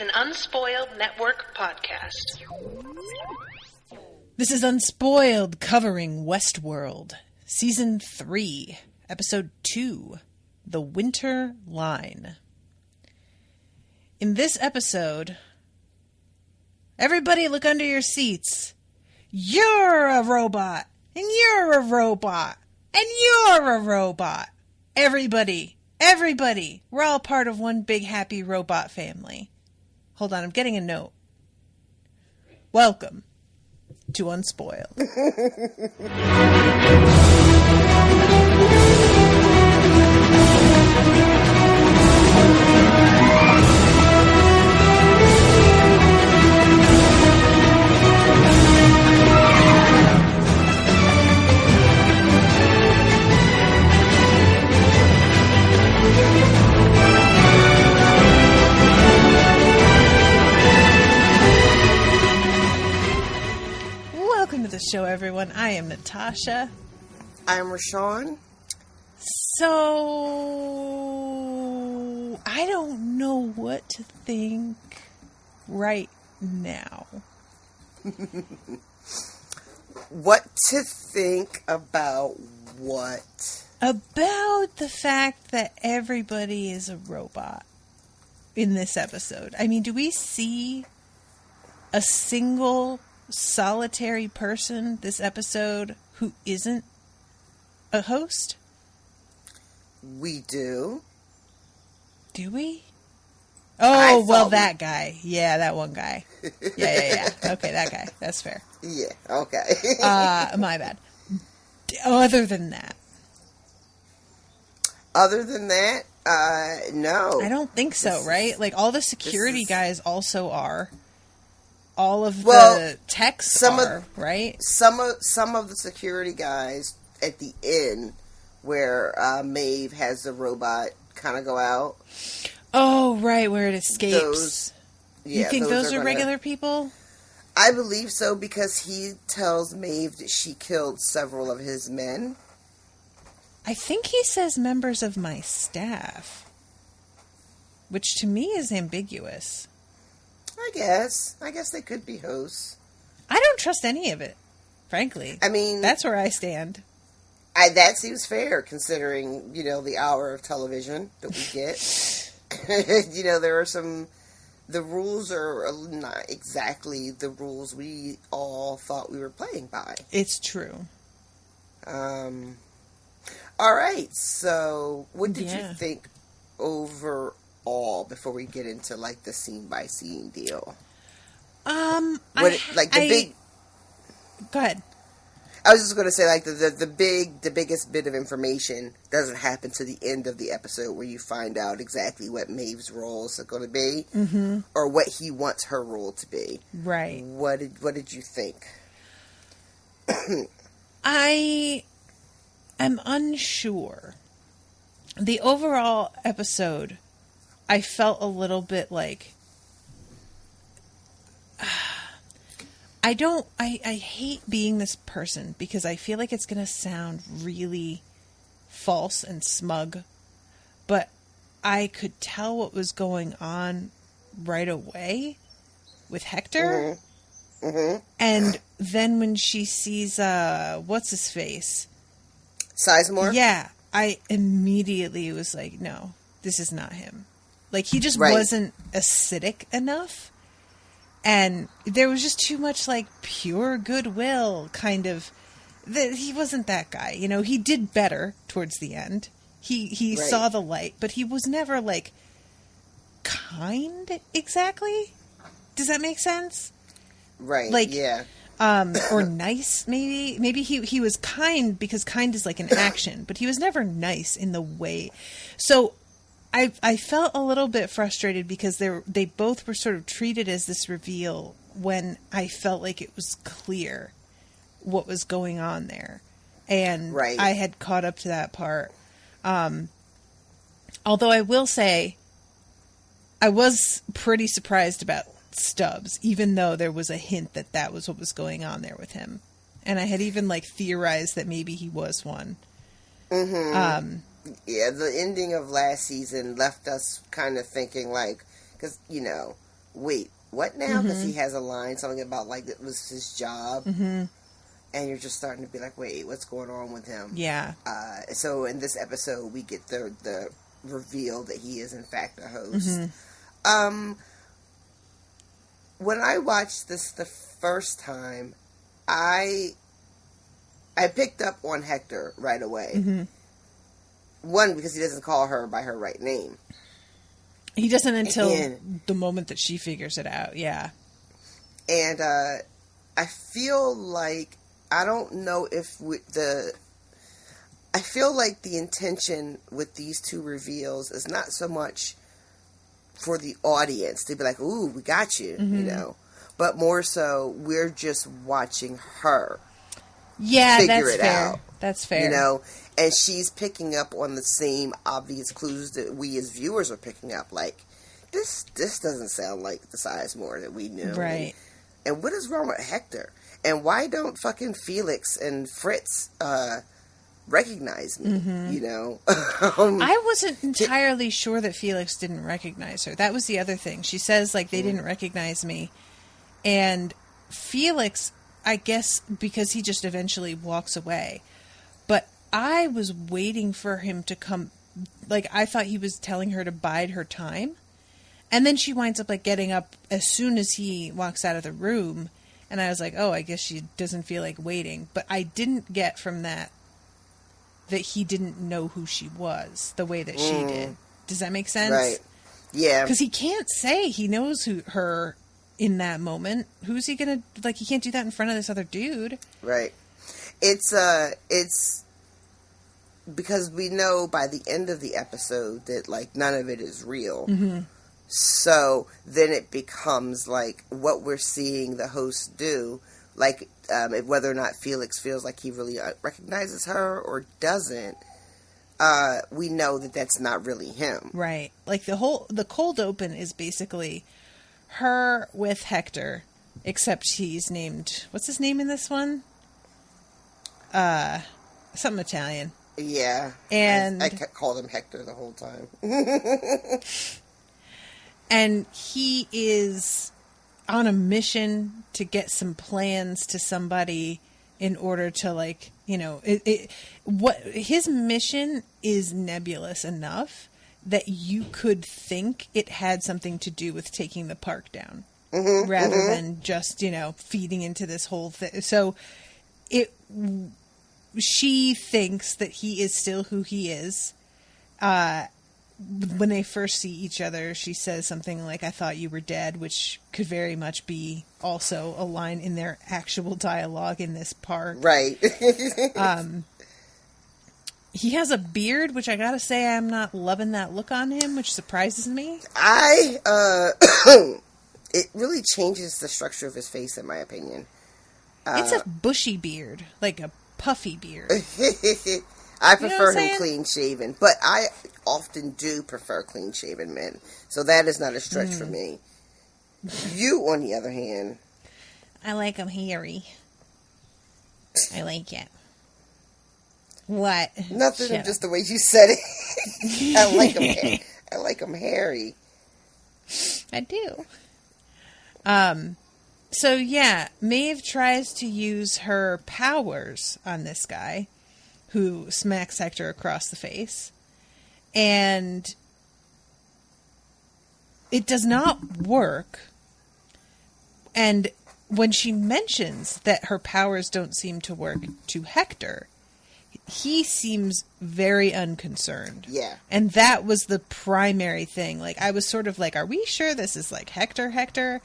an Unspoiled Network podcast. This is Unspoiled, covering WestWorld, Season 3, Episode 2, The Winter Line. In this episode, everybody look under your seats. You're a robot, and you're a robot, and you're a robot. Everybody, we're all part of one big happy robot family. Hold on, I'm getting a note. Welcome to Unspoiled. Welcome to the show, everyone. I am Natasha. I'm Rashawn. So, I don't know what to think right now. What to think about what? About the fact that everybody is a robot in this episode. I mean, do we see a single solitary person this episode who isn't a host? We do. Do we? Oh, well, that guy. Yeah, that one guy. Yeah. Okay, that guy. That's fair. Yeah, okay. My bad. Other than that. No. I don't think so, right? Like, all the security guys also are. All of the techs are, right? Some of the security guys at the end where Maeve has the robot kind of go out. Oh, right, where it escapes. You think those are regular people? I believe so, because he tells Maeve that she killed several of his men. I think he says members of my staff, which to me is ambiguous. I guess they could be hosts. I don't trust any of it, frankly. I mean, that's where I stand. That seems fair, considering, the hour of television that we get. There are the rules are not exactly the rules we all thought we were playing by. It's true. All right, so what did you think overall before we get into, the scene-by-scene deal? Go ahead. I was just going to say, the biggest bit of information doesn't happen to the end of the episode where you find out exactly what Maeve's role is going to be, or what he wants her role to be. Right. What did you think? I am unsure. The overall episode, I felt a little bit like... I hate being this person because I feel like it's going to sound really false and smug, but I could tell what was going on right away with Hector. And then when she sees, what's his face? Sizemore? Yeah, I immediately was like, no, this is not him. Like, he just wasn't acidic enough. And there was just too much, pure goodwill, kind of. He wasn't that guy. He did better towards the end. He saw the light, but he was never, kind, exactly? Does that make sense? Right, yeah. Or nice, maybe. Maybe he was kind because kind is an action, but he was never nice in the way. So I felt a little bit frustrated because they both were sort of treated as this reveal when I felt like it was clear what was going on there. And I had caught up to that part. Although I will say I was pretty surprised about Stubbs, even though there was a hint that was what was going on there with him. And I had even theorized that maybe he was one. Yeah, the ending of last season left us kind of thinking because wait, what now? Because he has a line, something about, like, it was his job. And you're just starting to be like, wait, what's going on with him? Yeah. So in this episode, we get the reveal that he is, in fact, a host. When I watched this the first time, I picked up on Hector right away. One, because he doesn't call her by her right name. He doesn't until the moment that she figures it out, yeah. And I feel like, I don't know if I feel like the intention with these two reveals is not so much for the audience to be like, ooh, we got you, you know. But more so, we're just watching her figure it out. That's fair. You know, and she's picking up on the same obvious clues that we as viewers are picking up. Like, this doesn't sound like the Sizemore that we knew. Right. And what is wrong with Hector? And why don't fucking Felix and Fritz recognize me? You know? I wasn't entirely sure that Felix didn't recognize her. That was the other thing. She says, like, they didn't recognize me. And Felix, I guess, because he just eventually walks away. But I was waiting for him to come. Like, I thought he was telling her to bide her time. And then she winds up, like, getting up as soon as he walks out of the room. And I was like, oh, I guess she doesn't feel like waiting. But I didn't get from that he didn't know who she was the way that she did. Does that make sense? Right. Yeah. Because he can't say he knows her in that moment. Who's he going to... Like, he can't do that in front of this other dude. Right. It's because we know by the end of the episode that, like, none of it is real. So then it becomes like what we're seeing the host do, like whether or not Felix feels like he really recognizes her or doesn't. We know that that's not really him. Right. Like the cold open is basically her with Hector, except he's named, what's his name in this one? Something Italian. Yeah. And I called him Hector the whole time. And he is on a mission to get some plans to somebody in order to, like, you know, what his mission is nebulous enough that you could think it had something to do with taking the park down rather than just, you know, feeding into this whole thing. So she thinks that he is still who he is. When they first see each other, she says something like, I thought you were dead, which could very much be also a line in their actual dialogue in this park. Right. He has a beard, which I gotta say I'm not loving that look on him, which surprises me. It really changes the structure of his face, in my opinion. It's a bushy beard, like a puffy beard. I prefer him clean shaven, but I often do prefer clean shaven men, so that is not a stretch for me. You, on the other hand, I like him hairy. I like it. What? Nothing. Just the way you said it. I like him. I like him hairy. I do. So yeah, Maeve tries to use her powers on this guy, who smacks Hector across the face. And it does not work. And when she mentions that her powers don't seem to work to Hector, he seems very unconcerned. Yeah. And that was the primary thing. Like, I was sort of like, are we sure this is like Hector?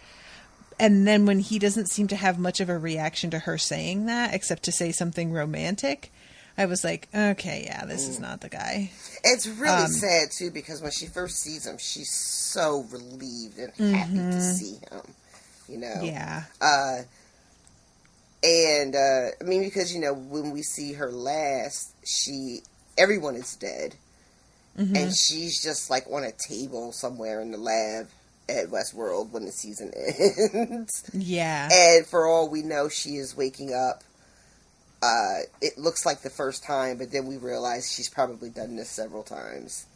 And then when he doesn't seem to have much of a reaction to her saying that, except to say something romantic, I was like, okay, yeah, this is not the guy. It's really sad, too, because when she first sees him, she's so relieved and happy to see him, you know? Yeah. And, I mean, because, you know, when we see her last, everyone is dead. And she's just, like, on a table somewhere in the lab at WestWorld when the season ends. Yeah. And for all we know, she is waking up. It looks like the first time, but then we realize she's probably done this several times.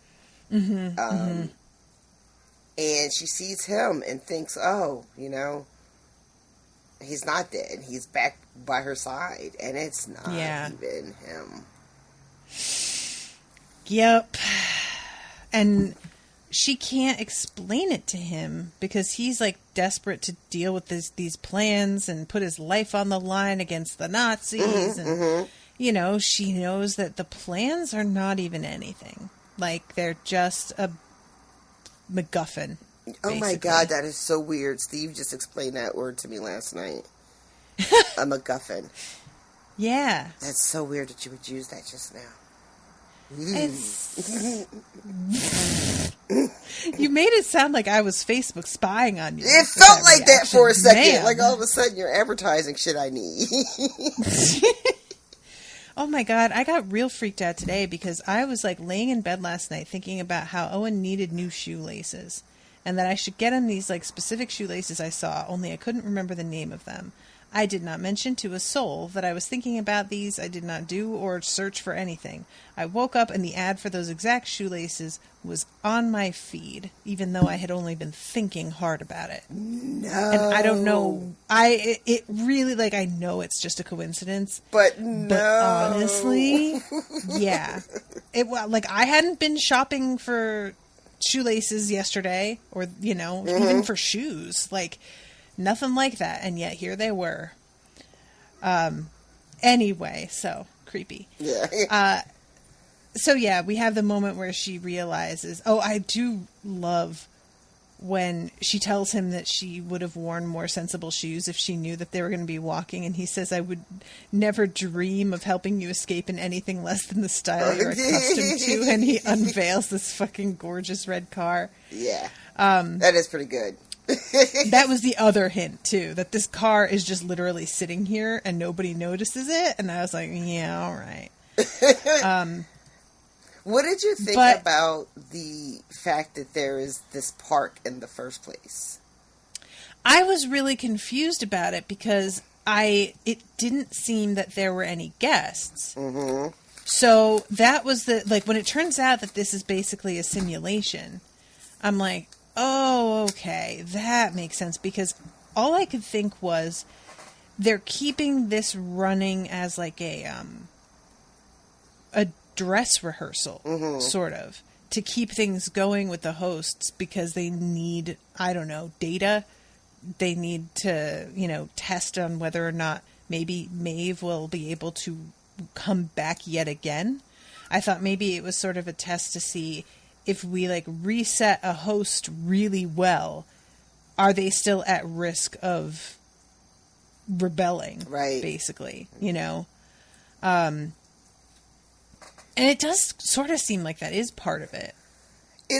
And she sees him and thinks, oh, he's not dead. He's back by her side. And it's not even him. Yep. And she can't explain it to him because he's like desperate to deal with these plans and put his life on the line against the Nazis. She knows that the plans are not even anything. Like, they're just a MacGuffin. Basically. Oh my God, that is so weird. Steve just explained that word to me last night. A MacGuffin. Yeah. That's so weird that you would use that just now. You made it sound like I was Facebook spying on you. It felt like that for a second. Man. Like all of a sudden you're advertising shit I need. Oh my God, I got real freaked out today because I was like laying in bed last night thinking about how Owen needed new shoelaces and that I should get him these like specific shoelaces I saw, only I couldn't remember the name of them. I did not mention to a soul that I was thinking about these. I did not do or search for anything. I woke up and the ad for those exact shoelaces was on my feed, even though I had only been thinking hard about it. No. And I don't know. It really, like, I know it's just a coincidence. But no. But honestly, yeah. Like, I hadn't been shopping for shoelaces yesterday or, even for shoes. Like, nothing like that, and yet here they were. Anyway, so creepy. Yeah. So yeah, we have the moment where she realizes. Oh, I do love when she tells him that she would have worn more sensible shoes if she knew that they were going to be walking, and he says, "I would never dream of helping you escape in anything less than the style you're accustomed to." And he unveils this fucking gorgeous red car. Yeah. That is pretty good. That was the other hint too, that this car is just literally sitting here and nobody notices it, and I was like, yeah, all right. What did you think about the fact that there is this park in the first place? I was really confused about it because it didn't seem that there were any guests. Mm-hmm. So that was when it turns out that this is basically a simulation, I'm like, oh, okay, that makes sense, because all I could think was they're keeping this running as like a dress rehearsal, sort of, to keep things going with the hosts, because they need, I don't know, data. They need to, test on whether or not maybe Maeve will be able to come back yet again. I thought maybe it was sort of a test to see if we reset a host really well, are they still at risk of rebelling? Right. Basically, and it does sort of seem like that is part of it.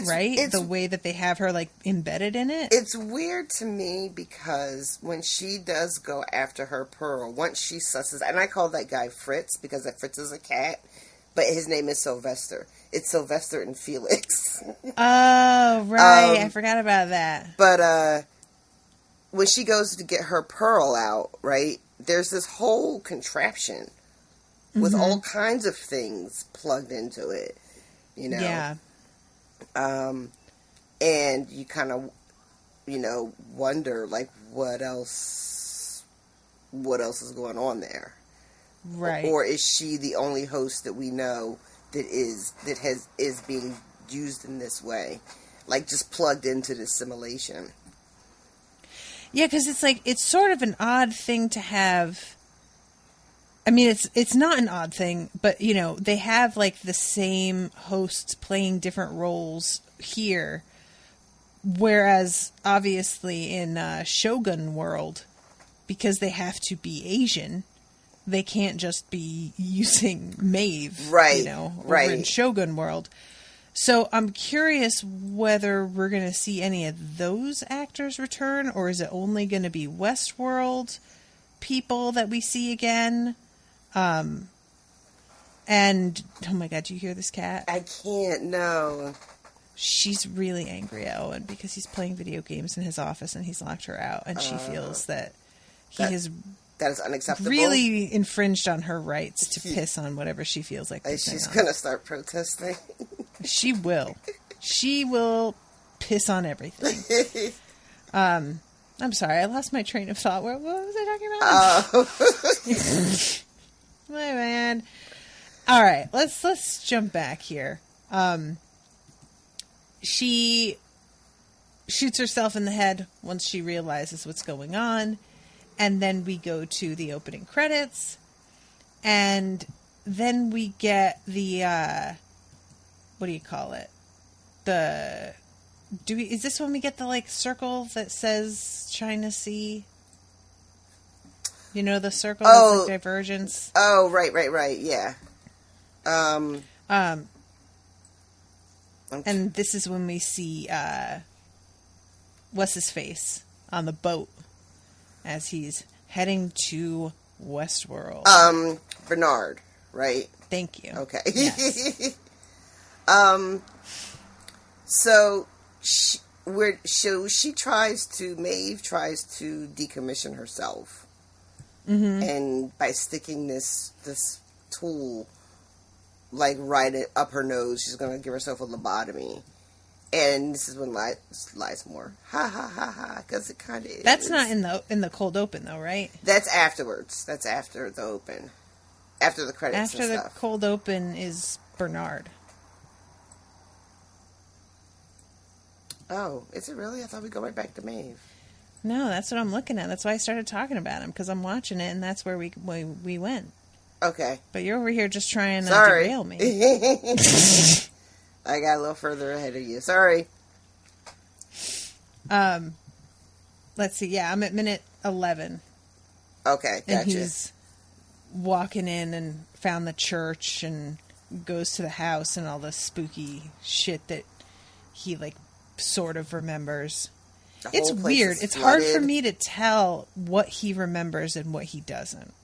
Right? The way that they have her embedded in it. It's weird to me because when she does go after her pearl, once she susses, and I call that guy Fritz because Fritz is a cat, but his name is Sylvester. It's Sylvester and Felix. Oh, right. I forgot about that. But when she goes to get her pearl out, right, there's this whole contraption with all kinds of things plugged into it, Yeah. And you kind of, wonder, what else is going on there? Right. Or is she the only host that we know that is being used in this way? Just plugged into this simulation. Yeah, because it's sort of an odd thing to have. I mean, it's not an odd thing, but, they have, the same hosts playing different roles here. Whereas, obviously, in Shogun World, because they have to be Asian, they can't just be using Maeve, right, over in Shogun World. So I'm curious whether we're going to see any of those actors return, or is it only going to be WestWorld people that we see again? And oh my God, do you hear this cat? I can't, no. She's really angry at Owen because he's playing video games in his office and he's locked her out, and she feels that he has that is unacceptable. Really infringed on her rights to piss on whatever she feels like pissing she's on. Gonna start protesting. She will. She will piss on everything. I'm sorry, I lost my train of thought. What was I talking about? My man. All right, let's jump back here. She shoots herself in the head once she realizes what's going on, and then we go to the opening credits, and then we get the what do you call it? Is this when we get the like circle that says China Sea? You know, the circle that's like divergence. Oh, right, yeah. And this is when we see what's his face on the boat as he's heading to WestWorld. Bernard, right? Thank you. Okay. Yes. So Maeve tries to decommission herself, and by sticking this tool like right up her nose, she's gonna give herself a lobotomy. And this is when lies more. Ha ha ha ha, because it kind of is. That's not in the cold open though, right? That's afterwards. That's after the open, after the credits. After the cold open is Bernard. Oh, is it really? I thought we'd go right back to Maeve. No, that's what I'm looking at. That's why I started talking about him, because I'm watching it, and that's where we went. Okay. But you're over here just trying to derail me. I got a little further ahead of you. Sorry. Let's see. Yeah, I'm at minute 11. Okay, gotcha. And he's walking in and found the church and goes to the house and all the spooky shit that he, like, sort of remembers. It's weird. It's hard for me to tell what he remembers and what he doesn't.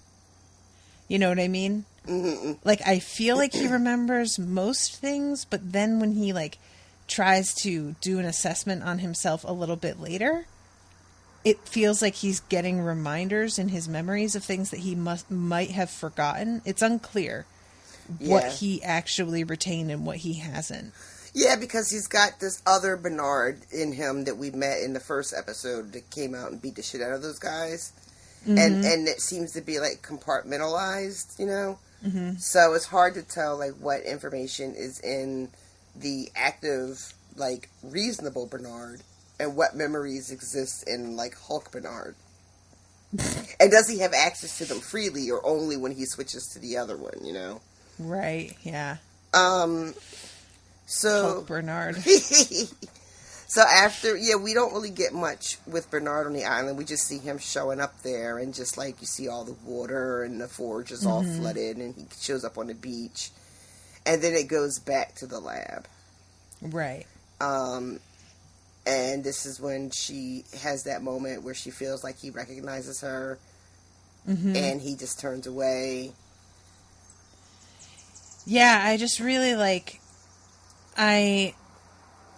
You know what I mean? Mm-hmm. Like, I feel like he remembers most things, but then when he, like, tries to do an assessment on himself a little bit later, it feels like he's getting reminders in his memories of things that he might have forgotten. It's unclear what he actually retained and what he hasn't. Yeah, because he's got this other Bernard in him that we met in the first episode that came out and beat the shit out of those guys. Mm-hmm. And it seems to be, like, compartmentalized, you know? Mm-hmm. So it's hard to tell, like, what information is in the active, like, reasonable Bernard and what memories exist in, like, Hulk Bernard. And does he have access to them freely or only when he switches to the other one, you know? Right, yeah. So Hulk Bernard. So after, we don't really get much with Bernard on the island. We just see him showing up there, and just like you see all the water and the forge is all flooded, and he shows up on the beach, and then it goes back to the lab. Right. And this is when she has that moment where she feels like he recognizes her, and he just turns away. Yeah, I just really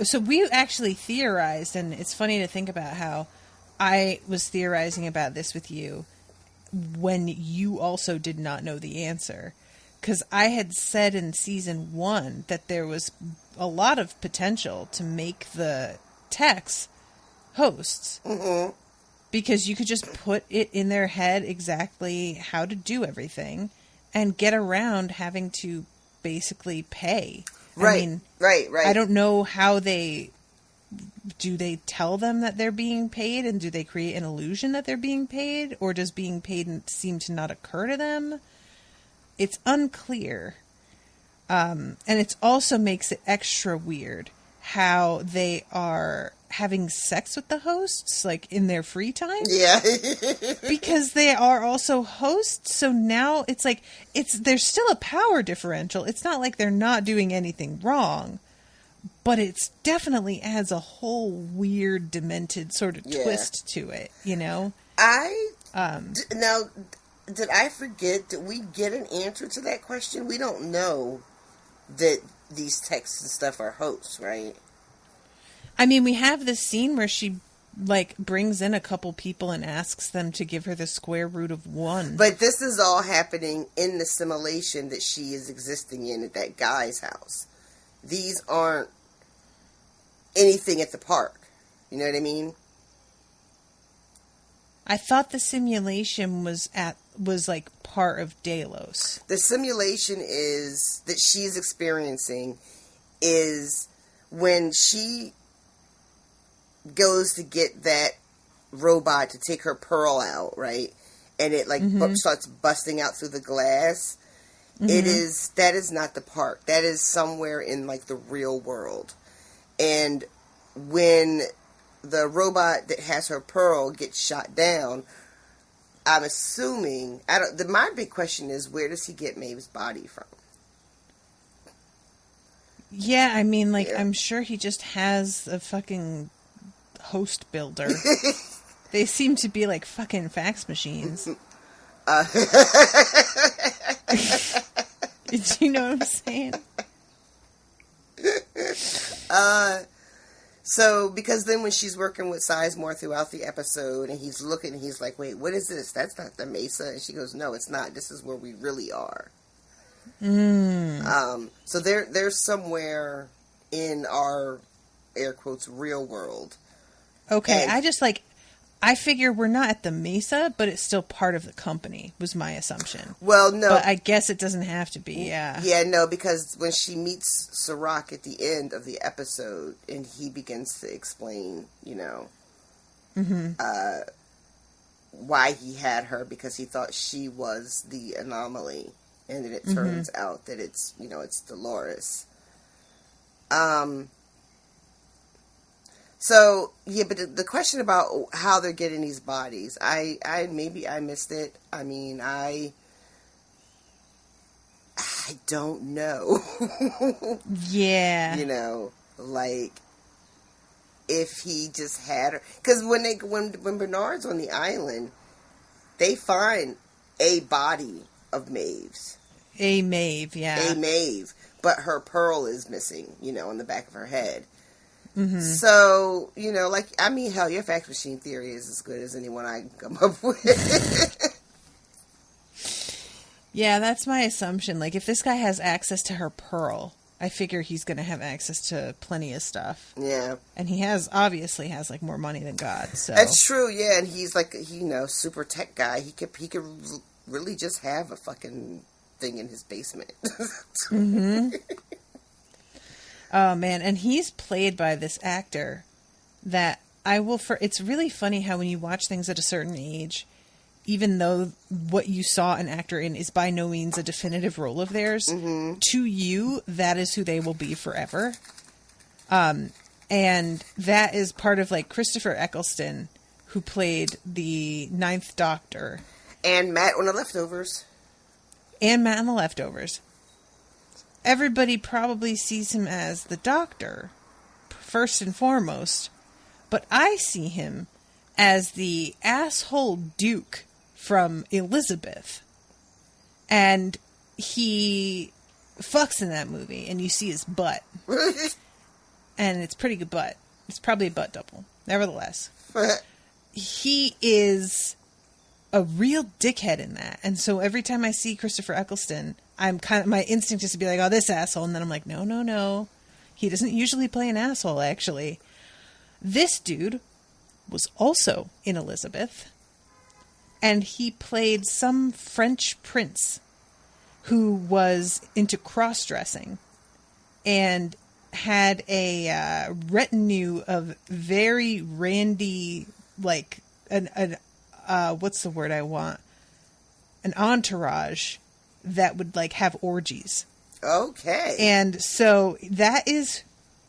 So we actually theorized, and it's funny to think about how I was theorizing about this with you when you also did not know the answer. Because I had said in season 1 that there was a lot of potential to make the techs hosts. Mm-hmm. Because you could just put it in their head exactly how to do everything and get around having to basically pay. Right, I mean, right. I don't know how do they tell them that they're being paid, and do they create an illusion that they're being paid, or does being paid seem to not occur to them? It's unclear. And it also makes it extra weird how they are having sex with the hosts, like, in their free time. Yeah. Because they are also hosts, so now it's like, there's still a power differential. It's not like they're not doing anything wrong, but it's definitely adds a whole weird, demented sort of twist to it, you know? Now, did I forget, did we get an answer to that question? We don't know that these texts and stuff are hosts, right? I mean, we have this scene where she, like, brings in a couple people and asks them to give her the square root of 1. But this is all happening in the simulation that she is existing in at that guy's house. These aren't anything at the park. You know what I mean? I thought the simulation was like part of Delos. The simulation is that she's experiencing is when she goes to get that robot to take her pearl out, right? And it like starts busting out through the glass. That is not the park. That is somewhere in like the real world. And when the robot that has her pearl gets shot down, I'm assuming my big question is, where does he get Maeve's body from? Yeah, I mean, like, I'm sure he just has a fucking host builder. They seem to be like fucking fax machines. Do you know what I'm saying? So, because then when she's working with Sizemore throughout the episode, and he's looking, and he's like, wait, what is this? That's not the Mesa. And she goes, no, it's not. This is where we really are. So they're somewhere in our, air quotes, real world. Okay, and I figure we're not at the Mesa, but it's still part of the company, was my assumption. Well, no. But I guess it doesn't have to be, yeah. Yeah, no, because when she meets Sirach at the end of the episode, and he begins to explain, you know, why he had her, because he thought she was the anomaly, and then it turns out that it's, you know, it's Dolores. So, yeah, but the question about how they're getting these bodies, maybe I missed it. I mean, I don't know. Yeah. You know, like, if he just had her. Because when Bernard's on the island, they find a body of Maeve's. A Maeve, yeah. A Maeve. But her pearl is missing, you know, on the back of her head. So, you know, like, I mean, hell, your fax machine theory is as good as anyone I can come up with. Yeah, that's my assumption. Like, if this guy has access to her pearl, I figure he's going to have access to plenty of stuff. Yeah. And he obviously has, like, more money than God, so. That's true, yeah, and he's, like, you know, super tech guy. He could really just have a fucking thing in his basement. Oh, man, and he's played by this actor that it's really funny how when you watch things at a certain age, even though what you saw an actor in is by no means a definitive role of theirs, to you, that is who they will be forever. And that is part of, like, Christopher Eccleston, who played the Ninth Doctor. And Matt on The Leftovers. Everybody probably sees him as the Doctor, first and foremost, but I see him as the asshole Duke from Elizabeth. And he fucks in that movie, and you see his butt. And it's pretty good butt. It's probably a butt double. Nevertheless, he is a real dickhead in that. And so every time I see Christopher Eccleston, my instinct is to be like, oh, this asshole. And then I'm like, no. He doesn't usually play an asshole, actually. This dude was also in Elizabeth. And he played some French prince who was into cross-dressing and had a retinue of very randy, like, what's the word I want? An entourage that would, like, have orgies. Okay. And so that is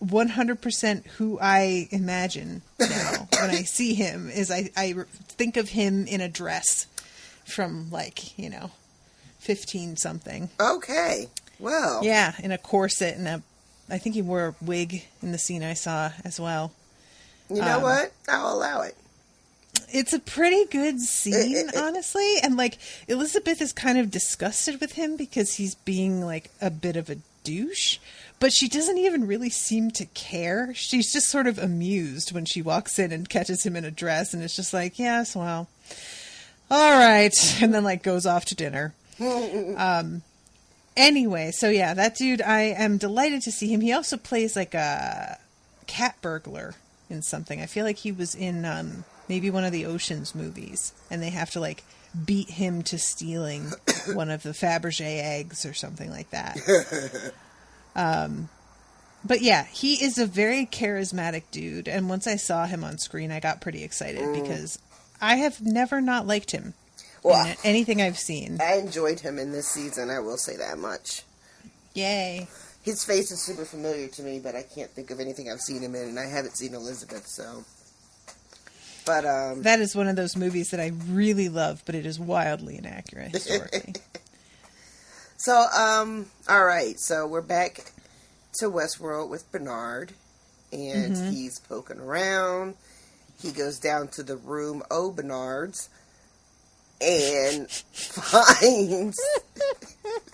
100% who I imagine now when I see him, is I think of him in a dress from, like, you know, 15 something. Okay. Well. Yeah, in a corset and I think he wore a wig in the scene I saw as well. You know what? I'll allow it. It's a pretty good scene, honestly. And, like, Elizabeth is kind of disgusted with him because he's being, like, a bit of a douche. But she doesn't even really seem to care. She's just sort of amused when she walks in and catches him in a dress. And it's just like, yes, well, all right. And then, like, goes off to dinner. Anyway, so, yeah, that dude, I am delighted to see him. He also plays, like, a cat burglar in something. I feel like he was in maybe one of the Ocean's movies, and they have to like beat him to stealing one of the Fabergé eggs or something like that. But yeah, he is a very charismatic dude, and once I saw him on screen, I got pretty excited because I have never not liked him in anything I've seen. I enjoyed him in this season, I will say that much. Yay. His face is super familiar to me, but I can't think of anything I've seen him in, and I haven't seen Elizabeth, so... But, that is one of those movies that I really love, but it is wildly inaccurate historically. So, alright, so we're back to WestWorld with Bernard, and he's poking around. He goes down to the room Bernard's, and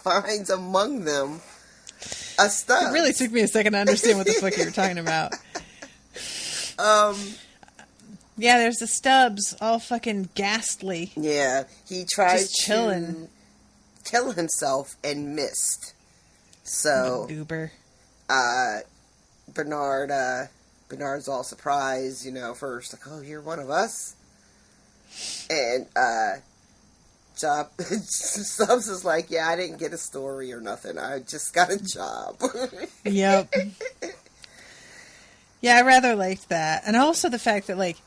finds among them a Stubbs. It really took me a second to understand what the fuck you were talking about. Yeah, there's the Stubbs, all fucking ghastly. Yeah, he tried just chilling. to kill himself and missed. So, goober. Bernard's all surprised, you know, first, like, oh, you're one of us? And, Stubbs is like, yeah, I didn't get a story or nothing. I just got a job. Yep. Yeah, I rather liked that. And also the fact that, like,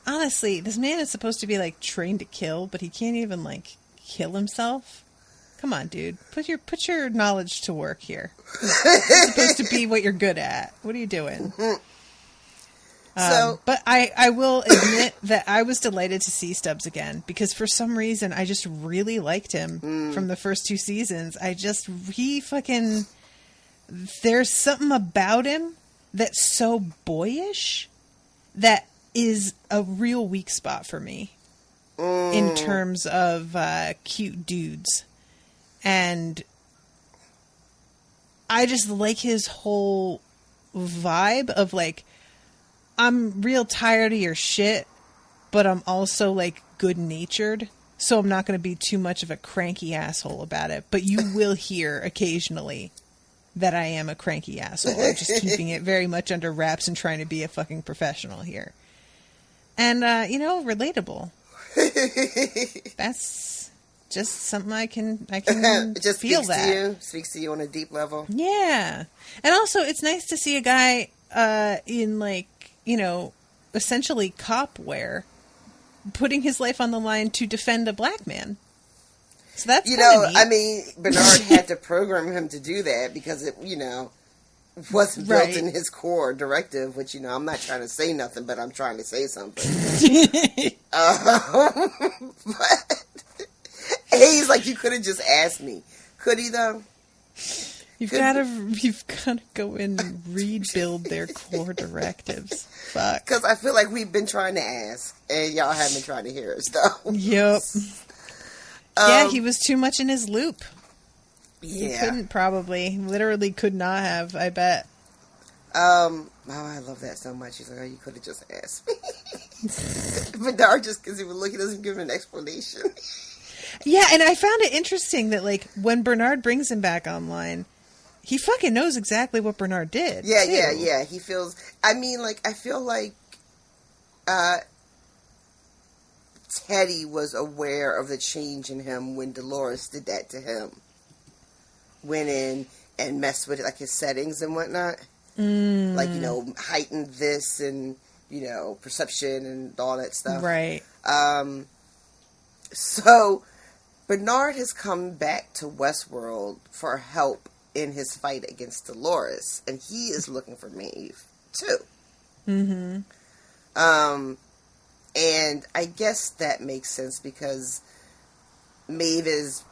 honestly, this man is supposed to be, like, trained to kill, but he can't even, like, kill himself. Come on, dude. Put your knowledge to work here. It's supposed to be what you're good at. What are you doing? But I will admit that I was delighted to see Stubbs again, because for some reason I just really liked him from the first two seasons. There's something about him that's so boyish that is a real weak spot for me in terms of cute dudes. And I just like his whole vibe of, like, I'm real tired of your shit, but I'm also, like, good-natured, so I'm not going to be too much of a cranky asshole about it. But you will hear occasionally that I am a cranky asshole. I'm just keeping it very much under wraps and trying to be a fucking professional here. And, relatable. That's just something I can it just feel speaks to you on a deep level. Yeah. And also, it's nice to see a guy in, like, essentially cop wear, putting his life on the line to defend a black man. So that's neat. I mean, Bernard had to program him to do that because it, wasn't built in his core directive, which, I'm not trying to say nothing, but I'm trying to say something. But he's like, you could have just asked me. Could he, though? You've got to go in and rebuild their core directives. Fuck. Because I feel like we've been trying to ask, and y'all haven't been trying to hear us, though. Yep. Yeah, he was too much in his loop. Yeah. He couldn't probably. Literally could not have, I bet. Oh, I love that so much. He's like, oh, you could have just asked me. Bernard, just because he was looking, doesn't give him an explanation. Yeah, and I found it interesting that, like, when Bernard brings him back online, he fucking knows exactly what Bernard did. Yeah, too. yeah. He feels... I mean, like, I feel like Teddy was aware of the change in him when Dolores did that to him. Went in and messed with, like, his settings and whatnot. Like, heightened this and, perception and all that stuff. Right. So, Bernard has come back to WestWorld for help in his fight against Dolores, and he is looking for Maeve, too. Mm-hmm. And I guess that makes sense because Maeve is,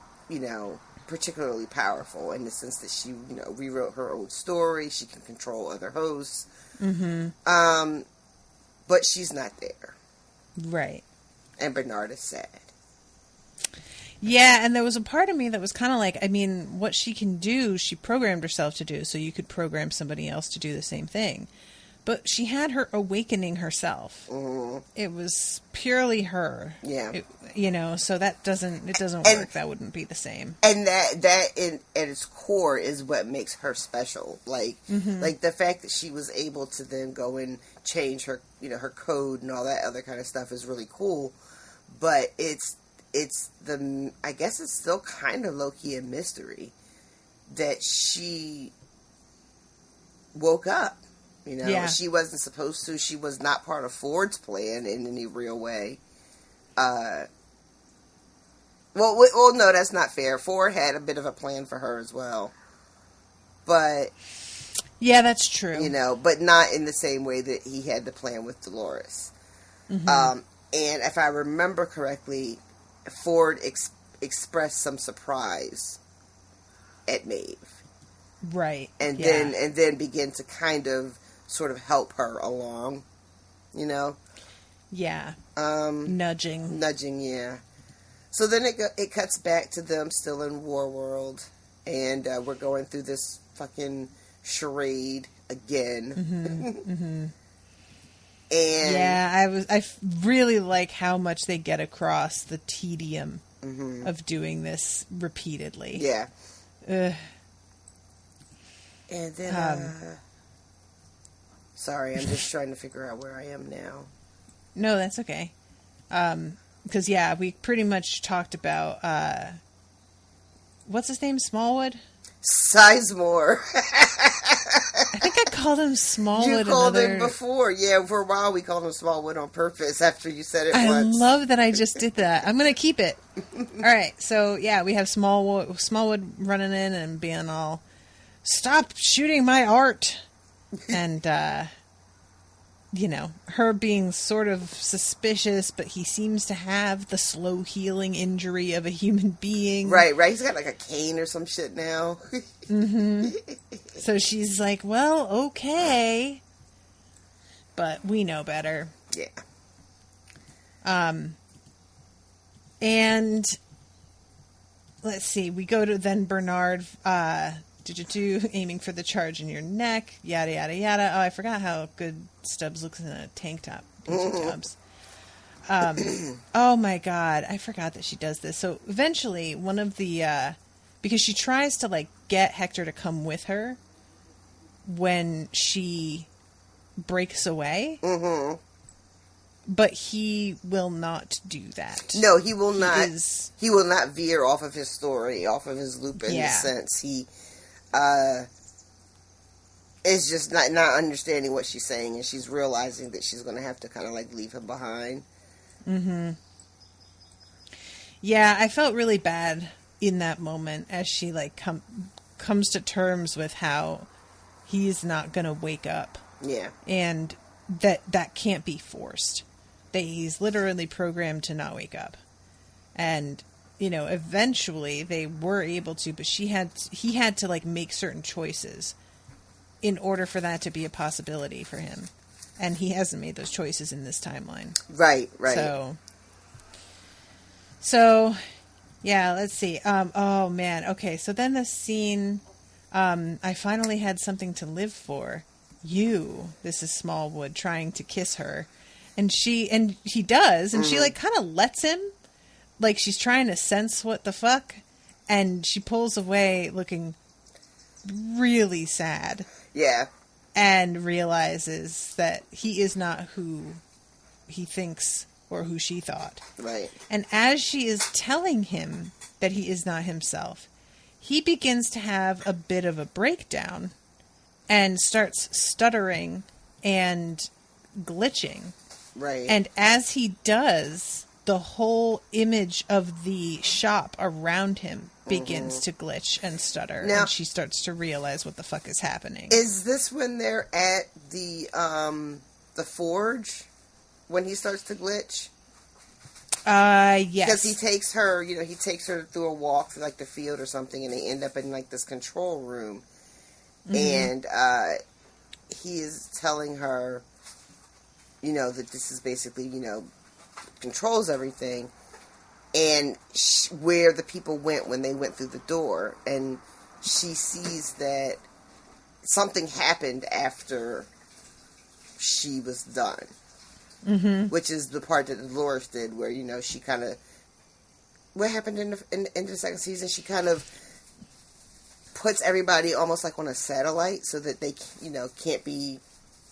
particularly powerful in the sense that she, rewrote her old story. She can control other hosts. Mm-hmm. But she's not there. Right. And Bernard is sad. Yeah, and there was a part of me that was kind of like, I mean, what she can do, she programmed herself to do, so you could program somebody else to do the same thing. But she had her awakening herself. Mm-hmm. It was purely her. Yeah. So that doesn't work. That wouldn't be the same. And that at its core is what makes her special. Like, like the fact that she was able to then go and change her, her code and all that other kind of stuff is really cool. But I guess it's still kind of low-key a mystery that she woke up. She wasn't supposed to. She was not part of Ford's plan in any real way. Well, no, that's not fair. Ford had a bit of a plan for her as well. But... yeah, that's true. But not in the same way that he had the plan with Dolores. And if I remember correctly, Ford expressed some surprise at Maeve. Right. And then begin to kind of sort of help her along, Yeah. Nudging, yeah. So then it cuts back to them still in WestWorld, and we're going through this fucking charade again. And yeah, I really like how much they get across the tedium of doing this repeatedly. Yeah. And then, sorry, I'm just trying to figure out where I am now. No, that's okay. Because, we pretty much talked about, what's his name? Smallwood? Sizemore. I think I called him Smallwood. You called him before. Yeah, for a while we called him Smallwood on purpose after you said it once. I love that I just did that. I'm going to keep it. All right. So, we have Smallwood running in and being all, stop shooting my art. And, her being sort of suspicious, but he seems to have the slow healing injury of a human being. Right. He's got like a cane or some shit now. So she's like, well, okay. But we know better. Yeah. And let's see, we go to then Bernard, aiming for the charge in your neck, yada, yada, yada. Oh, I forgot how good Stubbs looks in a tank top. Stubbs. Oh my God. I forgot that she does this. So eventually one of the, because she tries to get Hector to come with her when she breaks away. But he will not do that. No, he will not. He will not veer off of his story, off of his loop in the sense he is just not understanding what she's saying, and she's realizing that she's going to have to kind of leave him behind. Yeah, I felt really bad in that moment as she comes to terms with how he's not going to wake up. Yeah. And that can't be forced. He's literally programmed to not wake up. And eventually they were able to, but he had to make certain choices in order for that to be a possibility for him. And he hasn't made those choices in this timeline. Right. So yeah, let's see. Oh man. Okay. So then the scene, I finally had something to live for. This is Smallwood trying to kiss her. And he does, and she kind of lets him. She's trying to sense what the fuck, and she pulls away looking really sad. Yeah. And realizes that he is not who he thinks or who she thought. Right. And as she is telling him that he is not himself, he begins to have a bit of a breakdown and starts stuttering and glitching. Right. And as he does, the whole image of the shop around him begins to glitch and stutter. Now, and she starts to realize what the fuck is happening. Is this when they're at the forge? When he starts to glitch? Yes. Because he takes her, he takes her through a walk through the field or something, and they end up in this control room. And he is telling her, that this is basically, controls everything, and where the people went when they went through the door, and she sees that something happened after she was done. Mm-hmm. Which is the part that Dolores did, where, you know, she kind of... What happened in the second season? She kind of puts everybody almost like on a satellite so that they, you know, can't be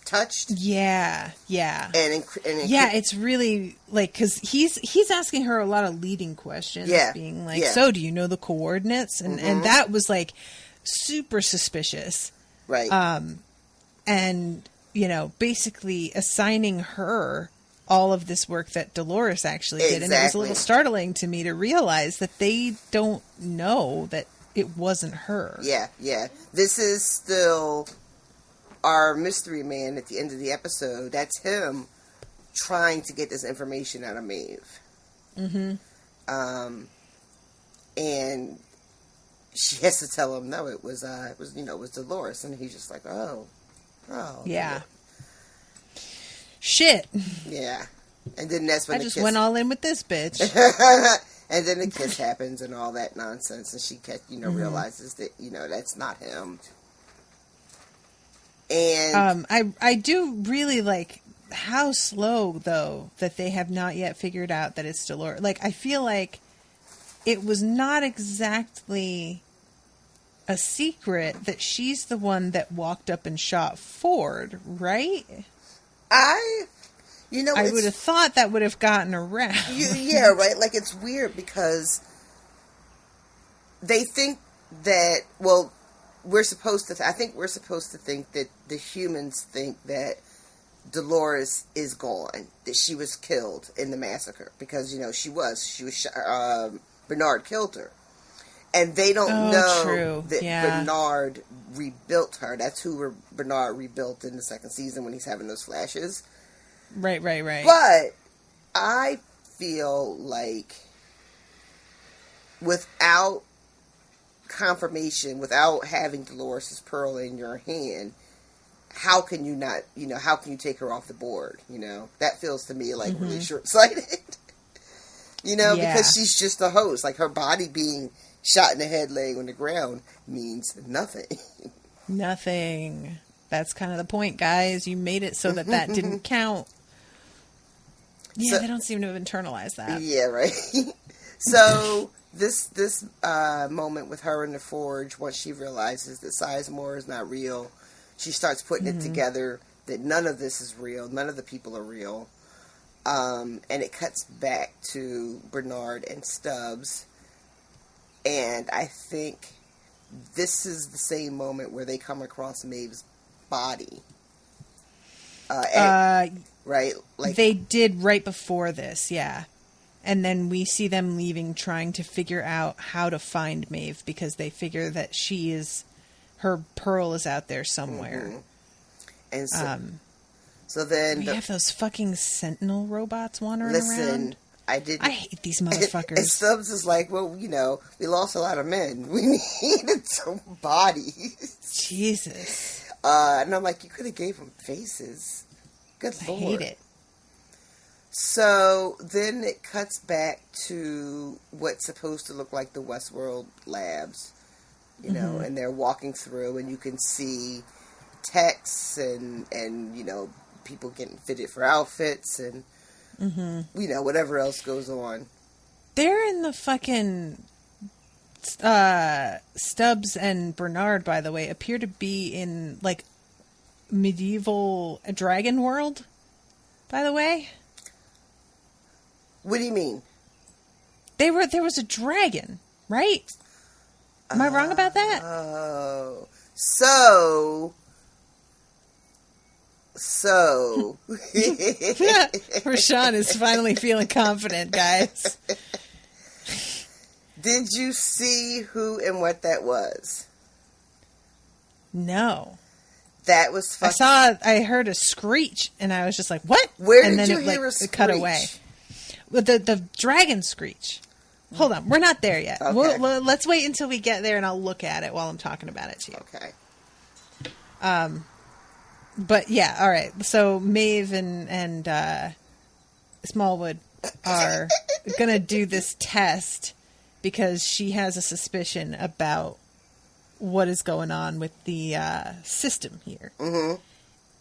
touched. Yeah. And it's really like, because he's asking her a lot of leading questions, being like, so do you know the coordinates? And that was like super suspicious, right? And you know, basically assigning her all of this work that Dolores actually did. And it was a little startling to me to realize that they don't know that it wasn't her. Yeah. This is still our mystery man at the end of the episode. That's him trying to get this information out of Maeve. Mm-hmm. And she has to tell him, no, it was Dolores. And he's just like, oh. Yeah. Shit. Yeah. And then that's when I just went all in with this bitch. And then the kiss happens and all that nonsense, and she, realizes that, that's not him. And I do really like how slow, though, that they have not yet figured out that it's Dolores. Like, I feel like it was not exactly a secret that she's the one that walked up and shot Ford, right? I would have thought that would have gotten around. Yeah, right? Like, it's weird because they think that, well, I think we're supposed to think that the humans think that Dolores is gone, that she was killed in the massacre, because, she was Bernard killed her. And they don't know that Bernard rebuilt her. That's who Bernard rebuilt in the second season when he's having those flashes. Right. But I feel like without confirmation, without having Dolores' pearl in your hand, how can you not, how can you take her off the board? That feels to me like really short-sighted. Because she's just a host. Like, her body being shot in the head laying on the ground means nothing. Nothing. That's kind of the point, guys. You made it so that didn't count. Yeah, so, they don't seem to have internalized that. Yeah, right. So this moment with her in the forge, once she realizes that Sizemore is not real, she starts putting it together that none of this is real, none of the people are real. And it cuts back to Bernard and Stubbs. And I think this is the same moment where they come across Maeve's body. Right? Like, they did right before this, yeah. And then we see them leaving, trying to figure out how to find Maeve, because they figure that her pearl is out there somewhere. And so then... We have those fucking Sentinel robots wandering around. I hate these motherfuckers. And Stubbs is like, well, we lost a lot of men. We needed some bodies. Jesus. And I'm like, you could have gave them faces. Good Lord. I hate it. So then it cuts back to what's supposed to look like the WestWorld labs, and they're walking through, and you can see techs and people getting fitted for outfits and whatever else goes on. They're in the fucking Stubbs and Bernard, by the way, appear to be in like medieval dragon world, by the way. What do you mean? There was a dragon, right? Am I wrong about that? Oh, so Rashawn is finally feeling confident, guys. Did you see who and what that was? No. That was I heard a screech, and I was just like, what? Where and did then you hear a screech? It cut away. With the dragon screech. Hold on, we're not there yet. Okay. Let's wait until we get there, and I'll look at it while I'm talking about it to you. Okay. But yeah, all right. So Maeve and Smallwood are gonna do this test because she has a suspicion about what is going on with the system here.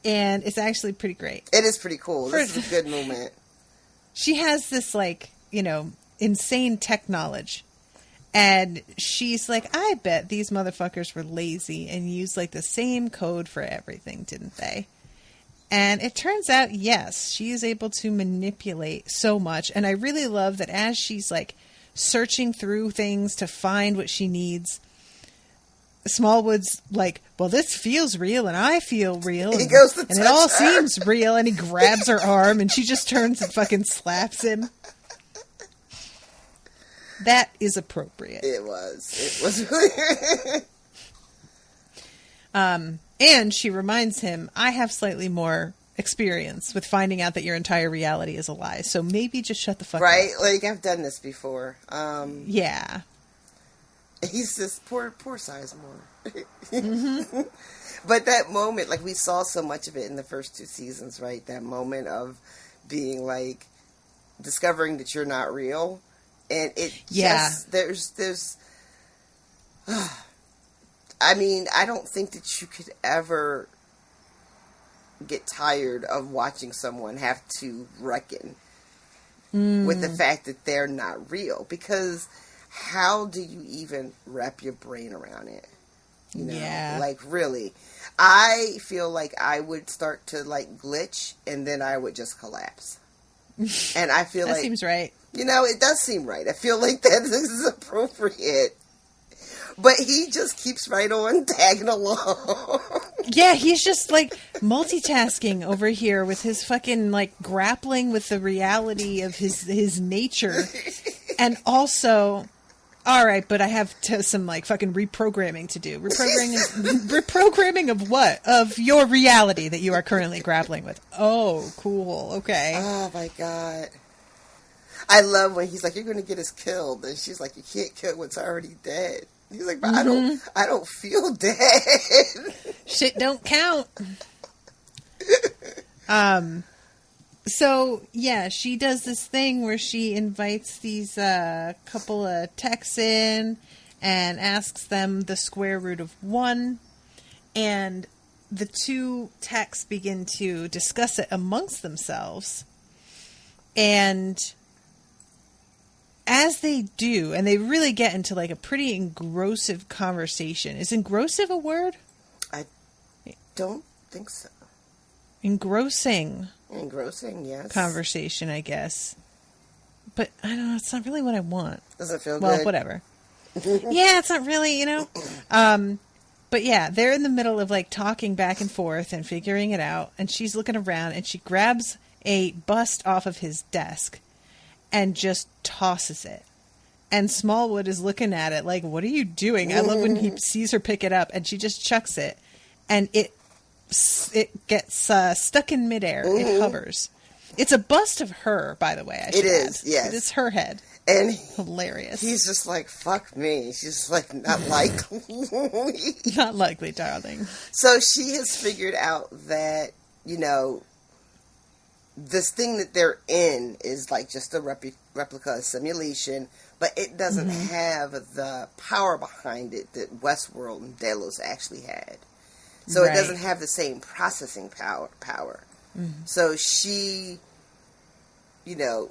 And it's actually pretty great. It is pretty cool. This is a good moment. She has this, like, you know, insane tech knowledge. And she's like, I bet these motherfuckers were lazy and used, like, the same code for everything, didn't they? And it turns out, yes, she is able to manipulate so much. And I really love that as she's, like, searching through things to find what she needs, Smallwood's like, well, this feels real and I feel real. And, he goes to and it all seems real. And he grabs her arm and she just turns and fucking slaps him. That is appropriate. It was really. And she reminds him, I have slightly more experience with finding out that your entire reality is a lie. So maybe just shut the fuck up. Right? Like, I've done this before. Yeah. He's just poor Sizemore. Mm-hmm. But that moment, like, we saw so much of it in the first 2 seasons, right? That moment of being like discovering that you're not real, and it just there's. I mean, I don't think that you could ever get tired of watching someone have to reckon with the fact that they're not real, because how do you even wrap your brain around it? You know, like, really, I feel like I would start to, like, glitch and then I would just collapse. And I feel that like, seems right. You know, it does seem right. I feel like that this is appropriate. But he just keeps right on tagging along. Yeah, he's just, like, multitasking over here with his fucking, like, grappling with the reality of his nature. And also, all right, but I have some, like, fucking reprogramming to do. Reprogramming of what? Of your reality that you are currently grappling with. Oh, cool. Okay. Oh, my God. I love when he's like, you're going to get us killed. And she's like, you can't kill what's already dead. He's like, but I don't feel dead. Shit don't count. So, yeah, she does this thing where she invites these couple of techs in and asks them the square root of 1. And the 2 techs begin to discuss it amongst themselves. And as they do, and they really get into, like, a pretty engrossive conversation. Is engrossive a word? I don't think so. Engrossing, yes. Conversation, I guess. But, I don't know, it's not really what I want. Doesn't feel good. Well, whatever. Yeah, it's not really, you know. But, yeah, they're in the middle of, like, talking back and forth and figuring it out. And she's looking around, and she grabs a bust off of his desk and just tosses it. And Smallwood is looking at it like, what are you doing? I love when he sees her pick it up, and she just chucks it. And it gets stuck in midair. It hovers. It's a bust of her, by the way. I should add. Yes. It's her head. And hilarious. He's just like, fuck me. She's like, not likely. Not likely, darling. So she has figured out that, you know, this thing that they're in is like just a replica, a simulation, but it doesn't have the power behind it that WestWorld and Delos actually had. So it doesn't have the same processing power. So she, you know,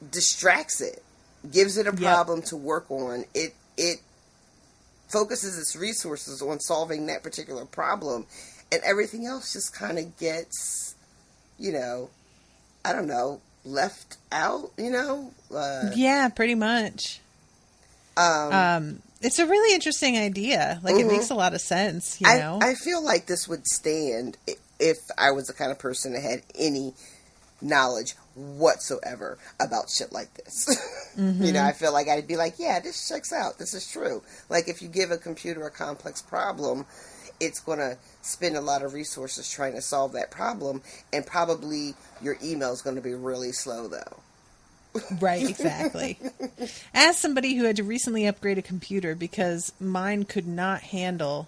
distracts it, gives it a problem to work on. It focuses its resources on solving that particular problem, and everything else just kind of gets, you know, I don't know, left out, you know? Yeah, pretty much. It's a really interesting idea. Like, it makes a lot of sense, you know? I feel like this would stand if I was the kind of person that had any knowledge whatsoever about shit like this. You know, I feel like I'd be like, yeah, this checks out. This is true. Like, if you give a computer a complex problem, it's going to spend a lot of resources trying to solve that problem, and probably your email is going to be really slow, though. Right, exactly. As somebody who had to recently upgrade a computer because mine could not handle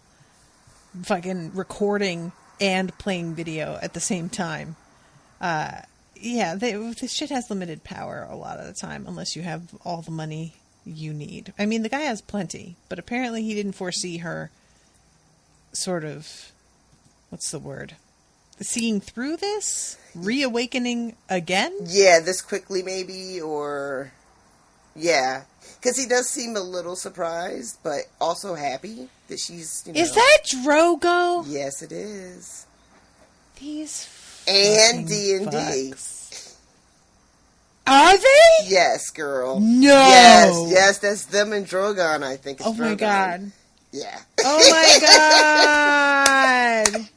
fucking recording and playing video at the same time. Yeah, this shit has limited power a lot of the time, unless you have all the money you need. I mean, the guy has plenty, but apparently he didn't foresee her sort of, what's the word? seeing through this, reawakening again. Yeah, this quickly maybe, or yeah, because he does seem a little surprised, but also happy that she's. Is that Drogo? Yes, it is. These and D&D. Are they? Yes, girl. No. Yes, that's them and Drogon. I think. It's oh my Drogon. God. Yeah. Oh my God.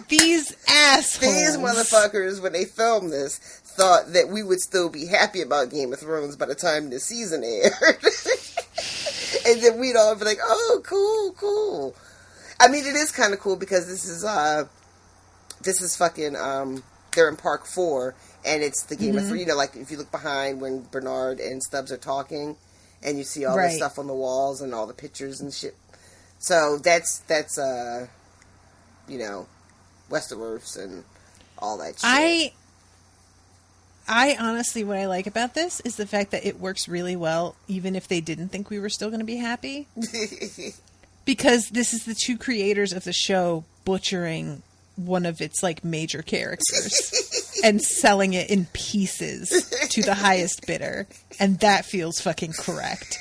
These assholes. These motherfuckers, when they filmed this, thought that we would still be happy about Game of Thrones by the time the season aired. And then we'd all be like, oh, cool. I mean, it is kind of cool because this is fucking, they're in Park 4, and it's the Game of Thrones. You know, like, if you look behind when Bernard and Stubbs are talking, and you see all the stuff on the walls and all the pictures and shit. So that's you know, Westeros and all that shit. I honestly, what I like about this is the fact that it works really well, even if they didn't think we were still going to be happy. Because this is the two creators of the show butchering one of its, like, major characters and selling it in pieces to the highest bidder. And that feels fucking correct.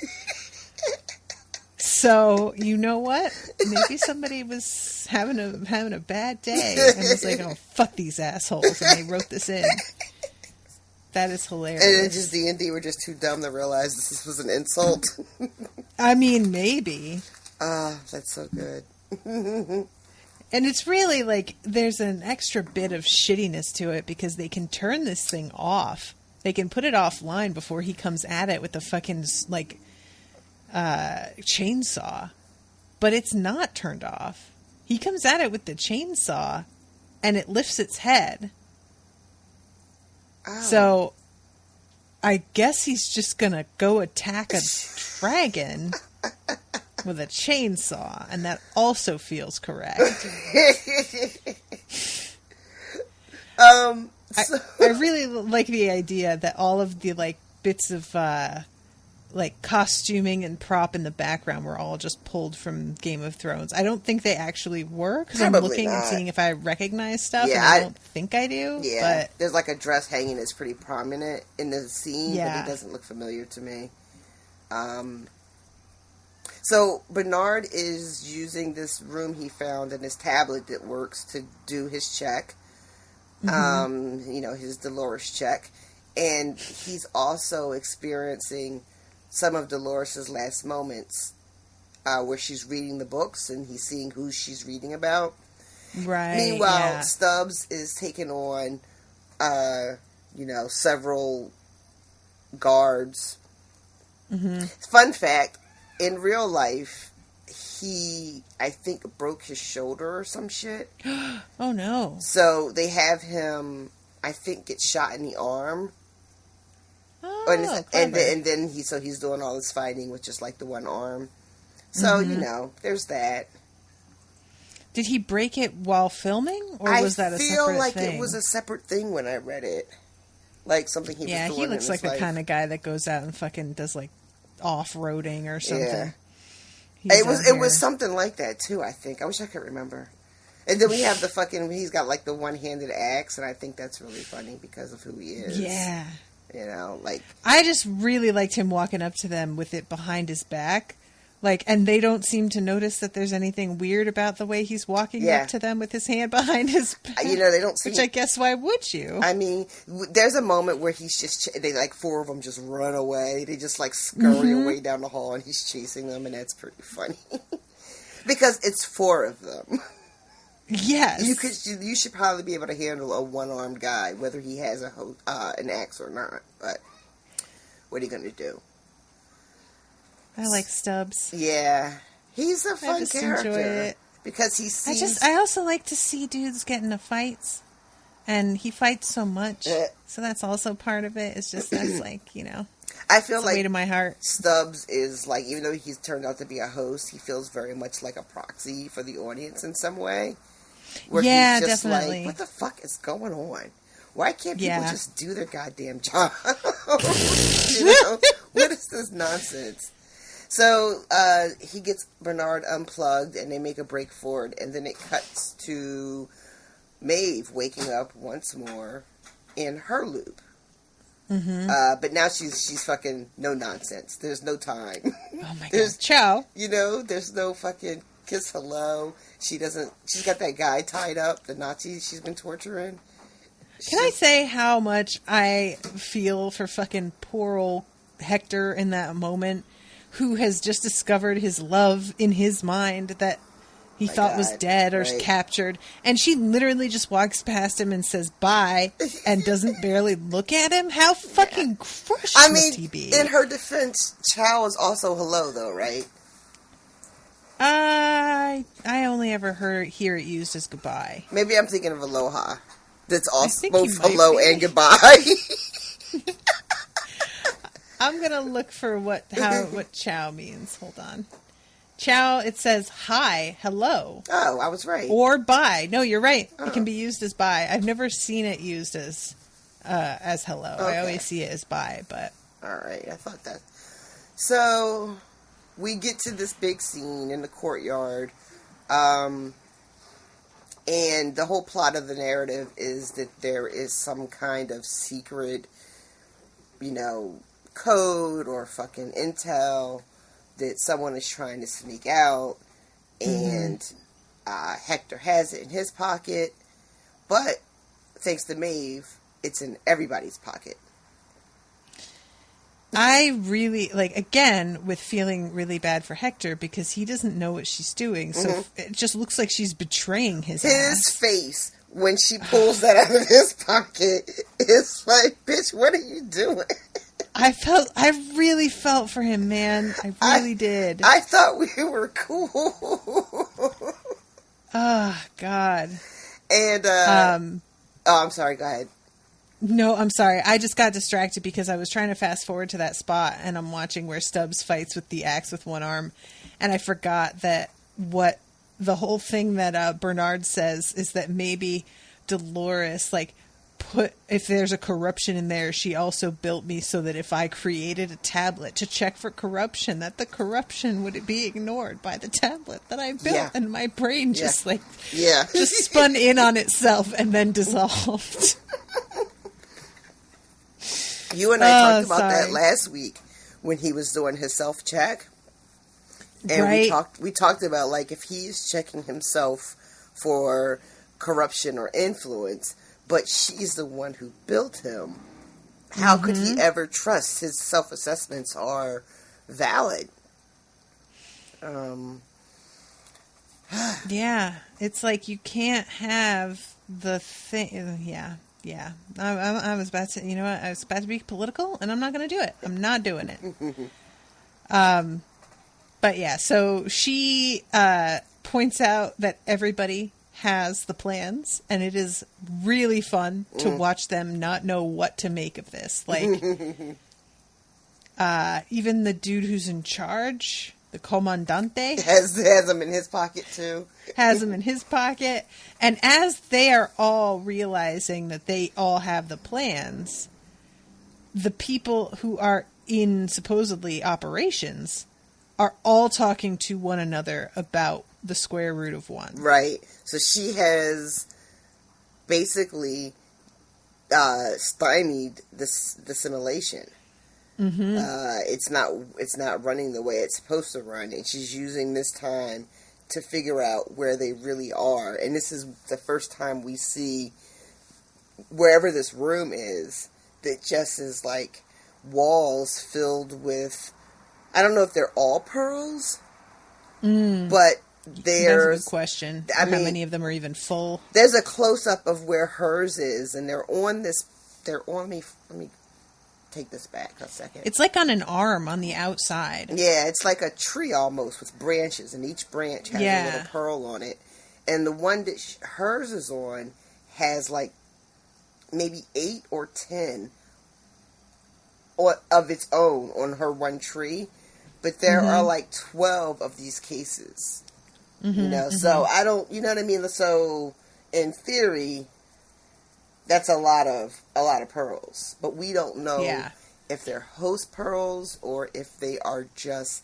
So, you know what? Maybe somebody was having a bad day and was like, oh, fuck these assholes. And they wrote this in. That is hilarious. And then just D&D were just too dumb to realize this was an insult. I mean, maybe. That's so good. And it's really like there's an extra bit of shittiness to it because they can turn this thing off. They can put it offline before he comes at it with the fucking, like, chainsaw. But it's not turned off. He comes at it with the chainsaw and it lifts its head. Oh. So, I guess he's just gonna go attack a dragon with a chainsaw, and that also feels correct. I really like the idea that all of the, like, bits of like costuming and prop in the background were all just pulled from Game of Thrones. I don't think they actually were, because I'm looking and seeing if I recognize stuff, and I don't think I do. Yeah, but there's like a dress hanging that's pretty prominent in the scene, but it doesn't look familiar to me. So Bernard is using this room he found and his tablet that works to do his check. You know, his Dolores check. And he's also experiencing some of Dolores' last moments where she's reading the books and he's seeing who she's reading about. Right. Meanwhile, Stubbs is taking on, you know, several guards. Fun fact, in real life, he, I think, broke his shoulder or some shit. Oh, no. So they have him, I think, get shot in the arm. Oh, and then he's doing all this fighting with just like the one arm. So, you know, there's that. Did he break it while filming, or was that a separate thing? I feel like it was a separate thing when I read it. Like something he was doing. Yeah, he looks like the kind of guy that goes out and fucking does like off-roading or something. Yeah. It was something like that too, I think. I wish I could remember. And then we have the fucking, he's got like the one-handed axe, and I think that's really funny because of who he is. Yeah. You know, like, I just really liked him walking up to them with it behind his back. Like, and they don't seem to notice that there's anything weird about the way he's walking up to them with his hand behind his back. You know, they don't seem... Which I guess, why would you? I mean, there's a moment where he's just... They, like, four of them just run away. They just, like, scurry away down the hall, and he's chasing them, and that's pretty funny. Because it's four of them. Yes. You should probably be able to handle a one-armed guy, whether he has an axe or not. But what are you going to do? I like Stubbs. Yeah. He's a fun character. Enjoy it. Because he seems... I also like to see dudes get into fights. And he fights so much. So that's also part of it. It's just, that's like, you know... I feel like... weight of my heart. Stubbs is like, even though he's turned out to be a host, he feels very much like a proxy for the audience in some way. Where he's just definitely. Like, what the fuck is going on? Why can't people just do their goddamn job? You know? What is this nonsense? So he gets Bernard unplugged, and they make a break for it, and then it cuts to Maeve waking up once more in her loop. Mm-hmm. But now she's fucking no nonsense. There's no time. Oh my god. Ciao. You know, there's no fucking kiss hello. She's got that guy tied up, the Nazi she's been torturing. Can I say how much I feel for fucking poor old Hector in that moment, who has just discovered his love in his mind that he thought was dead or captured, and she literally just walks past him and says bye and doesn't barely look at him? How fucking crushed must he be? In her defense, ciao is also hello, though, right? I only ever hear it used as goodbye. Maybe I'm thinking of aloha. That's also both hello and goodbye. I'm gonna look for what ciao means. Hold on. Ciao, it says hi, hello. Oh, I was right. Or bye. No, you're right. Oh. It can be used as bye. I've never seen it used as hello. Okay. I always see it as bye, but all right, I thought that. So we get to this big scene in the courtyard. And the whole plot of the narrative is that there is some kind of secret, code or fucking intel that someone is trying to sneak out, and Hector has it in his pocket, but thanks to Maeve, it's in everybody's pocket. I really, again, with feeling really bad for Hector, because he doesn't know what she's doing, so it just looks like she's betraying his ass. Face, when she pulls that out of his pocket, is like, bitch, what are you doing? I really felt for him, man. I really did. I thought we were cool. Oh, God. And, I'm sorry, go ahead. No, I'm sorry. I just got distracted because I was trying to fast forward to that spot, and I'm watching where Stubbs fights with the axe with one arm, and I forgot that what the whole thing that Bernard says is that maybe Dolores, if there's a corruption in there, she also built me so that if I created a tablet to check for corruption, that the corruption would be ignored by the tablet that I built, and my brain just just spun in on itself and then dissolved. You and I talked about that last week when he was doing his self-check. And we talked about, if he's checking himself for corruption or influence, but she's the one who built him, how could he ever trust his self-assessments are valid? Yeah, it's like you can't have the thing. Yeah. I was about to, I was about to be political, and I'm not going to do it. I'm not doing it. But yeah, so she points out that everybody has the plans, and it is really fun to watch them not know what to make of this. Even the dude who's in charge, the comandante, has him in his pocket too. Has him in his pocket. And as they are all realizing that they all have the plans, the people who are in supposedly operations are all talking to one another about the square root of 1. Right. So she has basically stymied the simulation. Mm-hmm. It's not running the way it's supposed to run, and she's using this time to figure out where they really are. And this is the first time we see wherever this room is, that just is like walls filled with, I don't know if they're all pearls, but there's... That's a good question. How many of them are even full? There's a close-up of where hers is, and they're on me. Let me take this back a second. It's like on an arm on the outside. Yeah, it's like a tree almost with branches, and each branch has a little pearl on it. And the one that hers is on has maybe 8 or 10 of its own on her one tree, but there are 12 of these cases. So I don't, you know what I mean? So in theory, that's a lot of pearls, but we don't know if they're host pearls or if they are just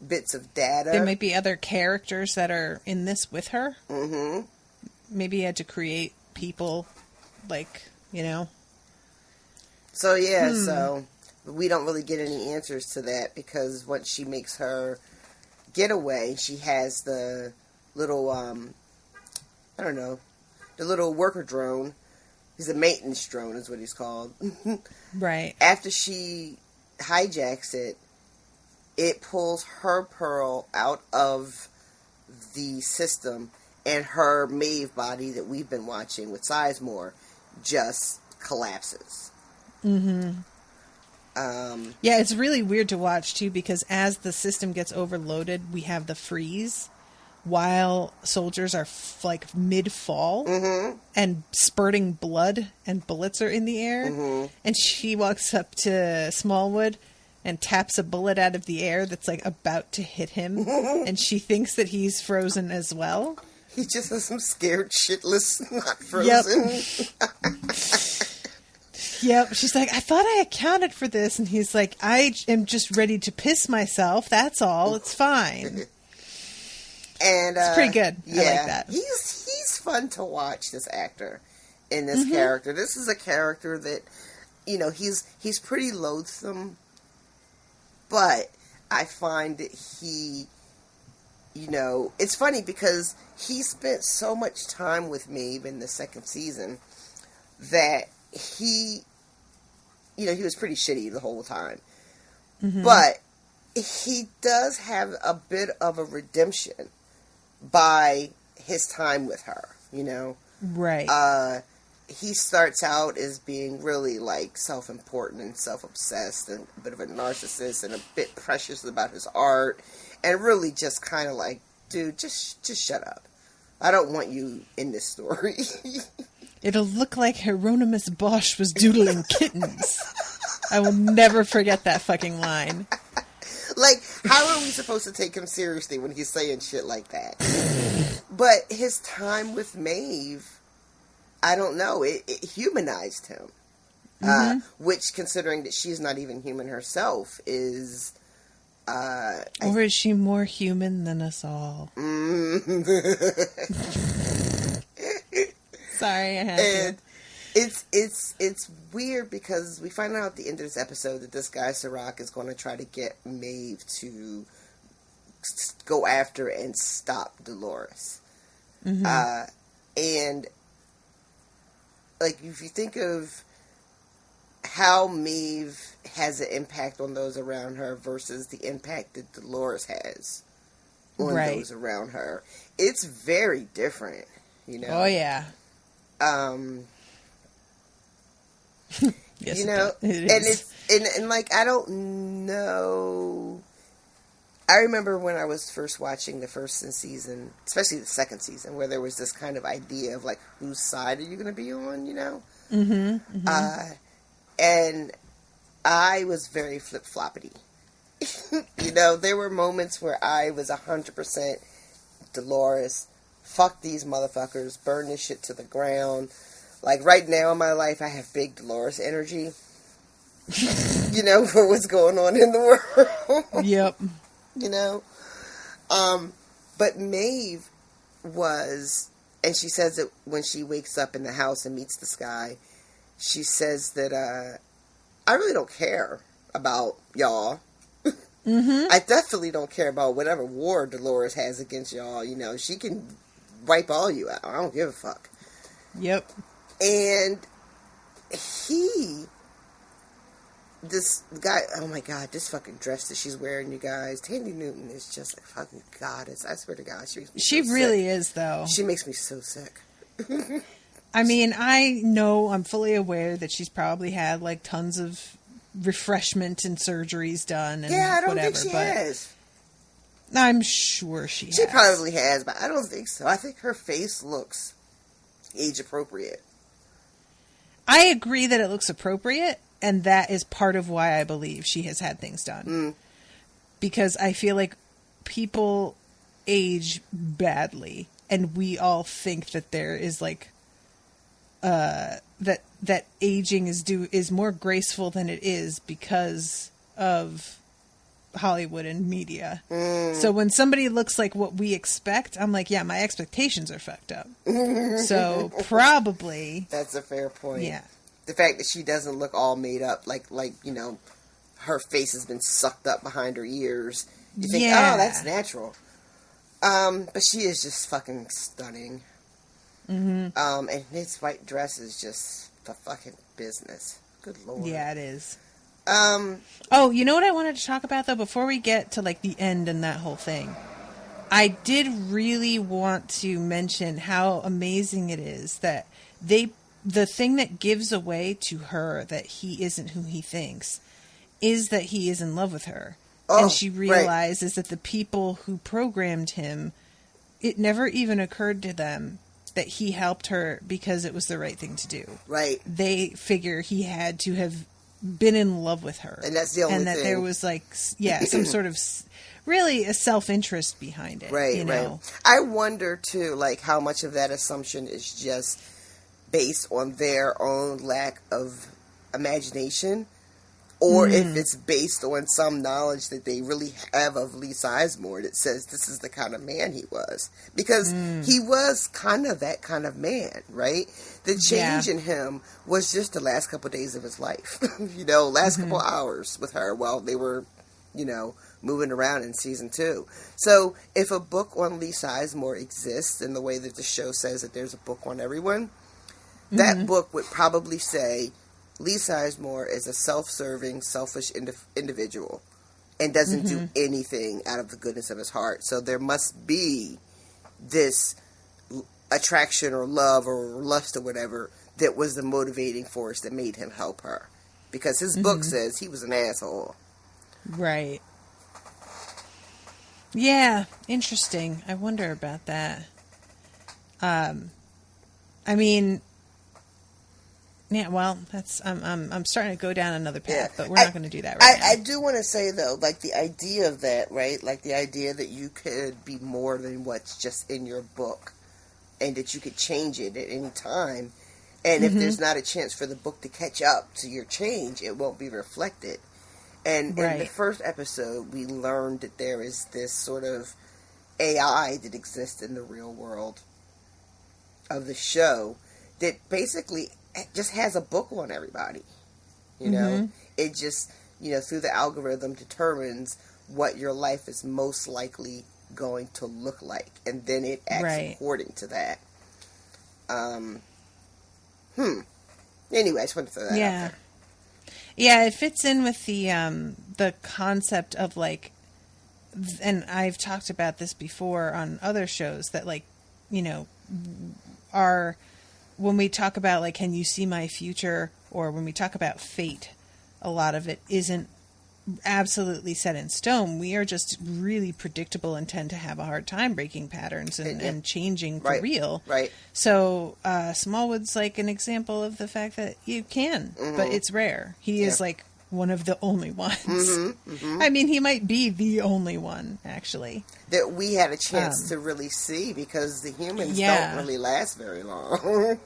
bits of data. There might be other characters that are in this with her. Mm-hmm. Maybe he had to create people, like, you know. So, yeah, so we don't really get any answers to that because once she makes her getaway, she has the little, I don't know, the little worker drone. He's a maintenance drone is what he's called. Right. After she hijacks it, it pulls her pearl out of the system, and her Maeve body that we've been watching with Sizemore just collapses. Mm-hmm. Yeah, it's really weird to watch, too, because as the system gets overloaded, we have the freeze while soldiers are, like, mid-fall and spurting blood and bullets are in the air. And she walks up to Smallwood and taps a bullet out of the air that's, like, about to hit him. And she thinks that he's frozen as well. He just has some scared shitless, not frozen. Yep. She's like, I thought I accounted for this. And he's like, I am just ready to piss myself. That's all. It's fine. And it's pretty good. Yeah, I like that. He's fun to watch, this actor, in this character. This is a character that, you know, he's pretty loathsome, but I find that he, you know, it's funny because he spent so much time with Maeve in the second season that he, you know, he was pretty shitty the whole time. But he does have a bit of a redemption by his time with her, you know? Right. He starts out as being really, like, self-important and self-obsessed and a bit of a narcissist and a bit precious about his art and really just kind of like, dude, just shut up. I don't want you in this story. It'll look like Hieronymus Bosch was doodling kittens. I will never forget that fucking line. Like, how are we supposed to take him seriously when he's saying shit like that? But his time with Maeve, I don't know, it humanized him. Which, considering that she's not even human herself, is... or is she more human than us all? Sorry, I had to. It's weird because we find out at the end of this episode that this guy Sirach is going to try to get Maeve to go after and stop Dolores. And like, if you think of how Maeve has an impact on those around her versus the impact that Dolores has on those around her, it's very different, you know? Oh, yeah. Yes, you know, it is. and like, I don't know. I remember when I was first watching the first season, especially the second season, where there was this kind of idea of like, whose side are you going to be on, you know? And I was very flip-floppity. You know, there were moments where I was 100% Dolores, fuck these motherfuckers, burn this shit to the ground. Like, right now in my life, I have big Dolores energy. You know, for what's going on in the world. Yep. You know? But Maeve was, and she says it when she wakes up in the house and meets this guy, she says that, I really don't care about y'all. I definitely don't care about whatever war Dolores has against y'all. You know, she can wipe all you out. I don't give a fuck. Yep. And this guy, oh my god, this fucking dress that she's wearing, you guys, Tandy Newton is just a fucking goddess. I swear to God, she makes me She so really sick. is, though. She makes me so sick. I mean, I'm fully aware that she's probably had, like, tons of refreshment and surgeries done and Yeah, I don't whatever, think she but has. I'm sure she has. She probably has, but I don't think so. I think her face looks age appropriate. I agree that it looks appropriate, and that is part of why I believe she has had things done. Because I feel like people age badly, and we all think that there is like that aging is more graceful than it is because of Hollywood and media. So when somebody looks like what we expect, I'm like, yeah, my expectations are fucked up. So probably that's a fair point. Yeah. The fact that she doesn't look all made up, like you know, her face has been sucked up behind her ears. You think, oh, that's natural. But she is just fucking stunning. And his white dress is just the fucking business. Good Lord. Yeah, it is. Oh, you know what I wanted to talk about though before we get to like the end and that whole thing? I did really want to mention how amazing it is that the thing that gives away to her that he isn't who he thinks is that he is in love with her. Oh, and she realizes that the people who programmed him, it never even occurred to them that he helped her because it was the right thing to do. Right. They figure he had to have been in love with her. And that's the only thing. And that there was like, some sort of really a self-interest behind it. Right, you know? right. I wonder too, like how much of that assumption is just based on their own lack of imagination, or if it's based on some knowledge that they really have of Lee Sizemore that says this is the kind of man he was. Because he was kind of that kind of man, right? The change in him was just the last couple of days of his life. You know, last couple hours with her while they were, you know, moving around in season 2. So if a book on Lee Sizemore exists in the way that the show says that there's a book on everyone, that book would probably say Lee Sizemore is a self-serving, selfish individual and doesn't do anything out of the goodness of his heart. So there must be this attraction or love or lust or whatever that was the motivating force that made him help her. Because his book says he was an asshole. Right. Yeah, interesting. I wonder about that. I mean, yeah, well, that's I'm starting to go down another path, but we're not going to do that right now. I do want to say though, like the idea of that, right? Like the idea that you could be more than what's just in your book, and that you could change it at any time, and if there's not a chance for the book to catch up to your change, it won't be reflected. And in the first episode, we learned that there is this sort of AI that exists in the real world of the show that basically just has a book on everybody. You know, it just, you know, through the algorithm determines what your life is most likely going to look like, and then it acts according to that. Anyway, I just wanted to throw that out there. Yeah, it fits in with the concept of like, and I've talked about this before on other shows that like, you know, when we talk about like, can you see my future, or when we talk about fate, a lot of it isn't absolutely set in stone. We are just really predictable and tend to have a hard time breaking patterns and changing for real. Right. So Smallwood's like an example of the fact that you can, but it's rare. He is like one of the only ones. I mean, he might be the only one, actually. That we had a chance to really see, because the humans don't really last very long.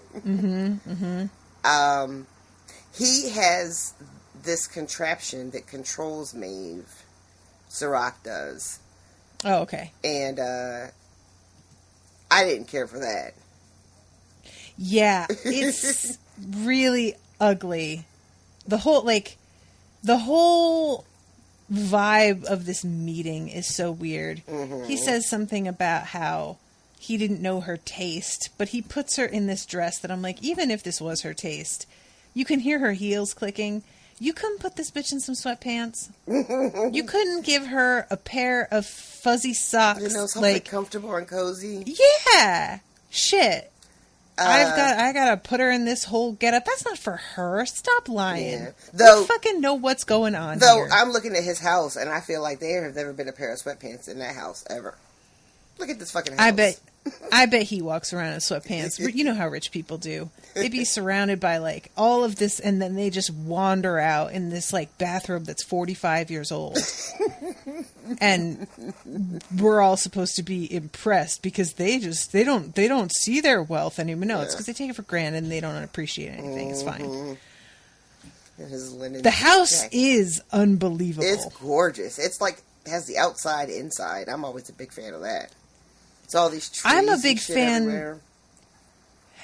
He has this contraption that controls Maeve. Serac does. Oh, okay. And I didn't care for that. Yeah, it's really ugly. The whole vibe of this meeting is so weird. He says something about how he didn't know her taste, but he puts her in this dress that I'm like, even if this was her taste, you can hear her heels clicking. You couldn't put this bitch in some sweatpants. You couldn't give her a pair of fuzzy socks. You know, something like comfortable and cozy. Yeah. Shit. I gotta put her in this whole getup. That's not for her. Stop lying. Yeah. Though, you fucking know what's going on here. I'm looking at his house, and I feel like there have never been a pair of sweatpants in that house ever. Look at this fucking house. I bet he walks around in sweatpants. You know how rich people do. They'd be surrounded by like all of this, and then they just wander out in this like bathrobe that's 45 years old. And we're all supposed to be impressed because they don't see their wealth anymore. No, it's because they take it for granted and they don't appreciate anything. It's fine. in his linen. The house jacket. is unbelievable. It's gorgeous. It's like has the outside inside. I'm always a big fan of that. It's all these trees. I'm a big fan. Everywhere.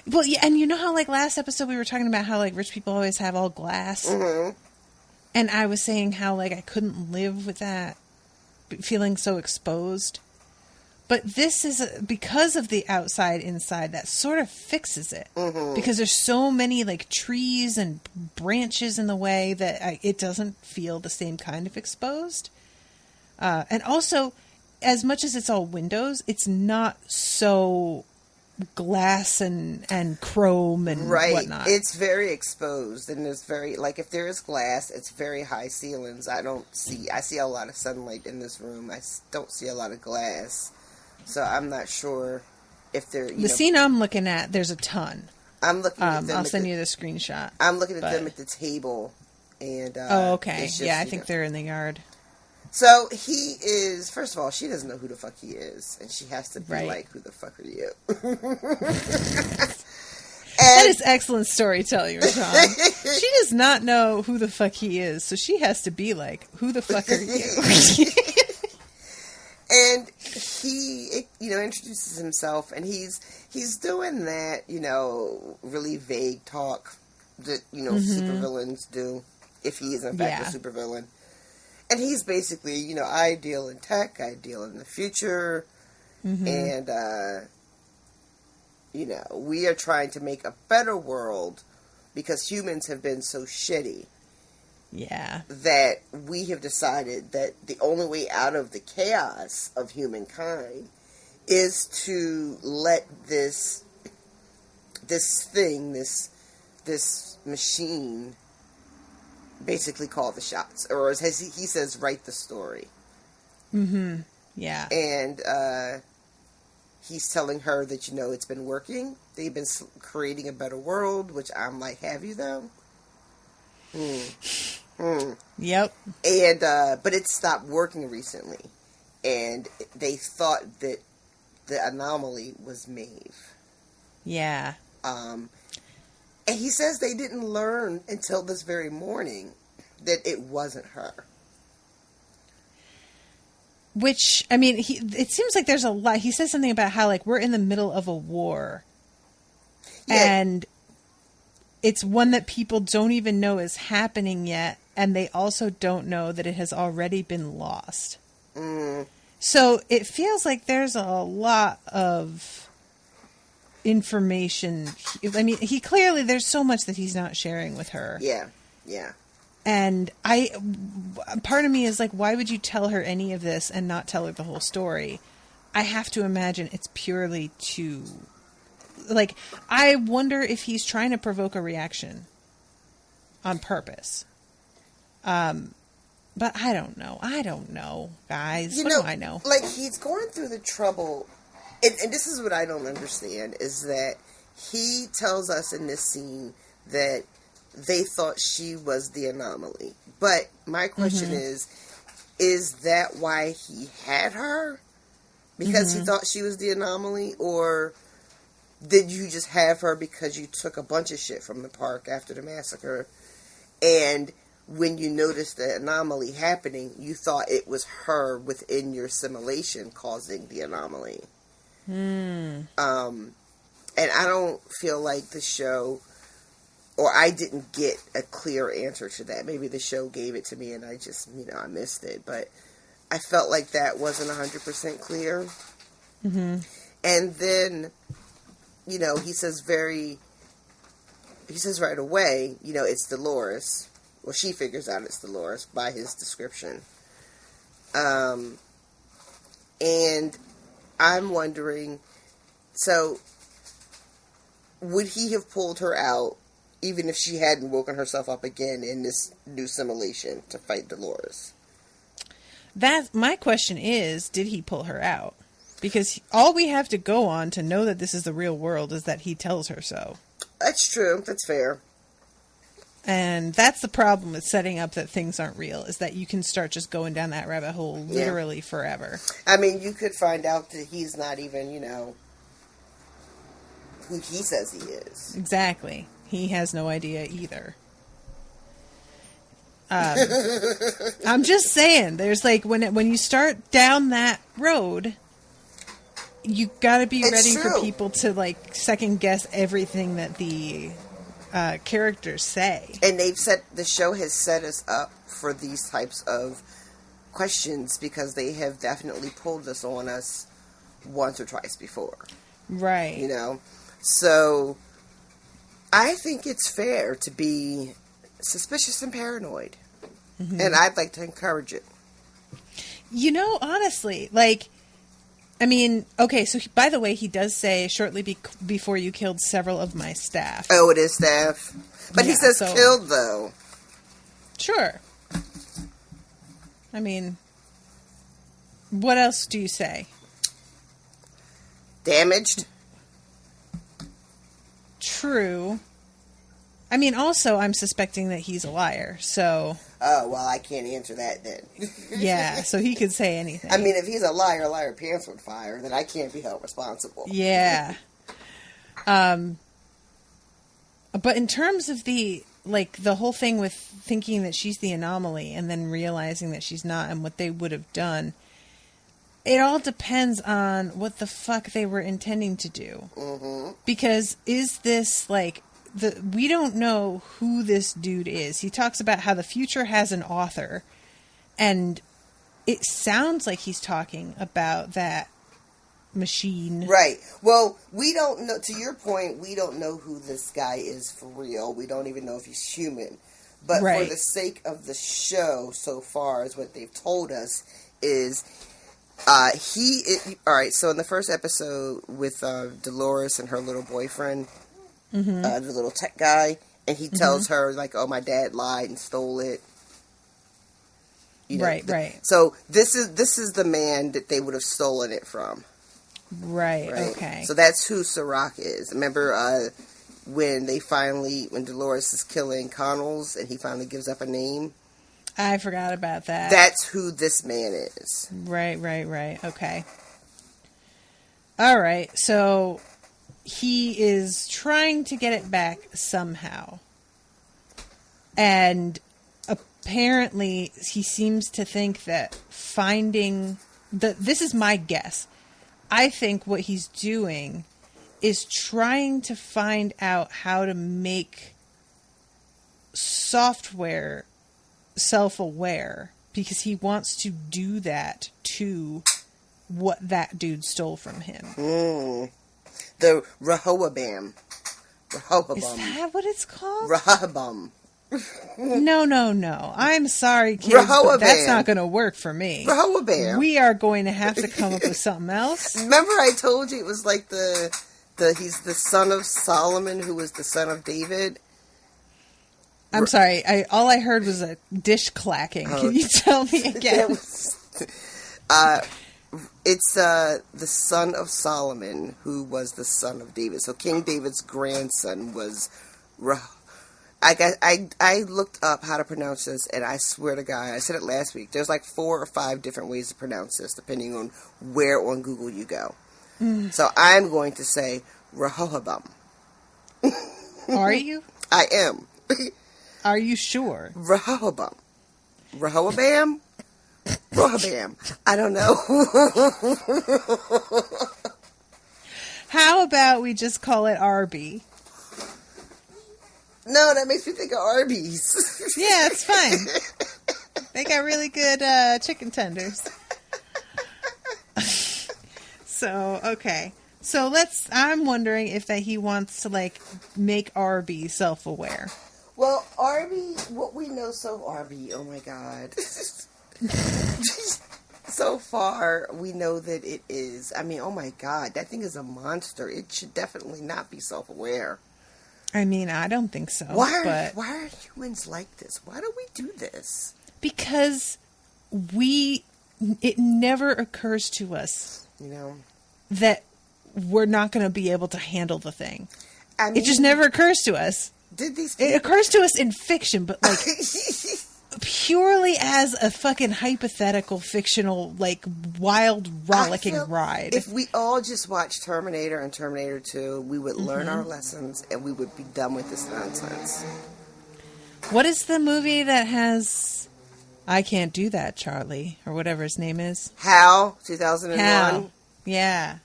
Well, yeah, and you know how like last episode we were talking about how like rich people always have all glass, and I was saying how like I couldn't live with that feeling so exposed. But this is because of the outside inside that sort of fixes it because there's so many like trees and branches in the way that it doesn't feel the same kind of exposed. And also, as much as it's all windows, it's not so glass and chrome and whatnot. It's very exposed, and it's very like if there is glass, it's very high ceilings. I see a lot of sunlight in this room. I don't see a lot of glass. So I'm not sure if they're... The scene I'm looking at, there's a ton. I'm looking at them. I'll send you the screenshot. I'm looking at them at the table. And, oh, okay. Just, I think they're in the yard. So he is... First of all, she doesn't know who the fuck he is. And she has to be like, who the fuck are you? That is excellent storytelling, Tom. She does not know who the fuck he is. So she has to be like, who the fuck are you? And he, introduces himself, and he's doing that, really vague talk that, supervillains do, if he is in fact a supervillain. And he's basically, I deal in tech, I deal in the future, and, we are trying to make a better world because humans have been so shitty. Yeah. That we have decided that the only way out of the chaos of humankind is to let this machine basically call the shots. Or as he says, write the story. Yeah. And he's telling her that, it's been working. They've been creating a better world, which I'm like, have you though? Yep. And but it stopped working recently, and they thought that the anomaly was Maeve. Yeah. And he says they didn't learn until this very morning that it wasn't her. Which, I mean, it seems like there's a lot. He says something about how like we're in the middle of a war, and it's one that people don't even know is happening yet, and they also don't know that it has already been lost. So it feels like there's a lot of information. I mean, there's so much that he's not sharing with her. Yeah. And part of me is like, why would you tell her any of this and not tell her the whole story? I have to imagine it's purely to... Like, I wonder if he's trying to provoke a reaction on purpose. But I don't know. Guys. What do I know? Like, he's going through the trouble, and this is what I don't understand, is that he tells us in this scene that they thought she was the anomaly. But my question is that why he had her? Because he thought she was the anomaly? Or... did you just have her because you took a bunch of shit from the park after the massacre, and when you noticed the anomaly happening, you thought it was her within your simulation causing the anomaly? And I don't feel like the show, or I didn't get a clear answer to that. Maybe the show gave it to me and I just, I missed it. But I felt like that wasn't 100% clear. And then... he says right away, it's Dolores. Well, she figures out it's Dolores by his description. And I'm wondering, so would he have pulled her out even if she hadn't woken herself up again in this new simulation to fight Dolores? My question is, did he pull her out? Because all we have to go on to know that this is the real world is that he tells her so. That's true. That's fair. And that's the problem with setting up that things aren't real, is that you can start just going down that rabbit hole literally forever. I mean, you could find out that he's not even, who he says he is. Exactly. He has no idea either. I'm just saying, there's like, when you start down that road, you gotta be ready for people to like second guess everything that the characters say. And the show has set us up for these types of questions because they have definitely pulled this on us once or twice before. Right. You know? So, I think it's fair to be suspicious and paranoid. Mm-hmm. And I'd like to encourage it. You know, honestly, like, I mean, okay, so by the way, he does say, shortly before you killed several of my staff. Oh, it is staff? But he says killed, though. Sure. I mean, what else do you say? Damaged? True. I mean, also, I'm suspecting that he's a liar, so... Oh, well, I can't answer that then. Yeah, so he could say anything. I mean, if he's a liar pants would fire, then I can't be held responsible. Yeah. But in terms of the whole thing with thinking that she's the anomaly and then realizing that she's not and what they would have done, it all depends on what the fuck they were intending to do. Mm-hmm. Because is this, like... we don't know who this dude is. He talks about how the future has an author, and it sounds like he's talking about that machine. Right. Well, we don't know, to your point, we don't know who this guy is for real. We don't even know if he's human. But for the sake of the show so far, is what they've told us, is alright, so in the first episode with Dolores and her little boyfriend, mm-hmm. The little tech guy, and he tells mm-hmm. her, like, oh, my dad lied and stole it. You know, right. So this is the man that they would have stolen it from. Right, okay. So that's who Sirach is. Remember when Dolores is killing Connells and he finally gives up a name? I forgot about that. That's who this man is. Right. Okay. All right, so... he is trying to get it back somehow. And apparently he seems to think that this is my guess. I think what he's doing is trying to find out how to make software self-aware, because he wants to do that to what that dude stole from him. The Rehoboam. Is that what it's called? Rehoboam. No. I'm sorry, kids, but that's not going to work for me. Rehoboam. We are going to have to come up with something else. Remember I told you it was like he's the son of Solomon, who was the son of David? I'm sorry. All I heard was a dish clacking. Can you tell me again? It's the son of Solomon, who was the son of David. So King David's grandson was... I looked up how to pronounce this, and I swear to God, I said it last week. There's like 4 or 5 different ways to pronounce this, depending on where on Google you go. So I'm going to say Rehoboam. Are you? I am. Are you sure? Rehoboam. Rehoboam? Rehoboam. I don't know. How about we just call it Arby? No, that makes me think of Arby's. Yeah, it's fine. They got really good chicken tenders. So, okay. So I'm wondering if that he wants to, like, make Arby self-aware. Well, Arby, what we know Arby, oh my God. So far, we know that it is, I mean, oh my God, that thing is a monster. It should definitely not be self-aware. I mean, I don't think so. Why are humans like this? Why do we do this? Because it never occurs to us, that we're not going to be able to handle the thing. I mean, it just never occurs to us. It occurs to us in fiction, but like purely as a fucking hypothetical, fictional, like wild, rollicking ride. If we all just watched Terminator and Terminator 2, we would learn our lessons and we would be done with this nonsense. What is the movie that has I Can't Do That, Charlie, or whatever his name is? Hal, 2001. Hal. Yeah.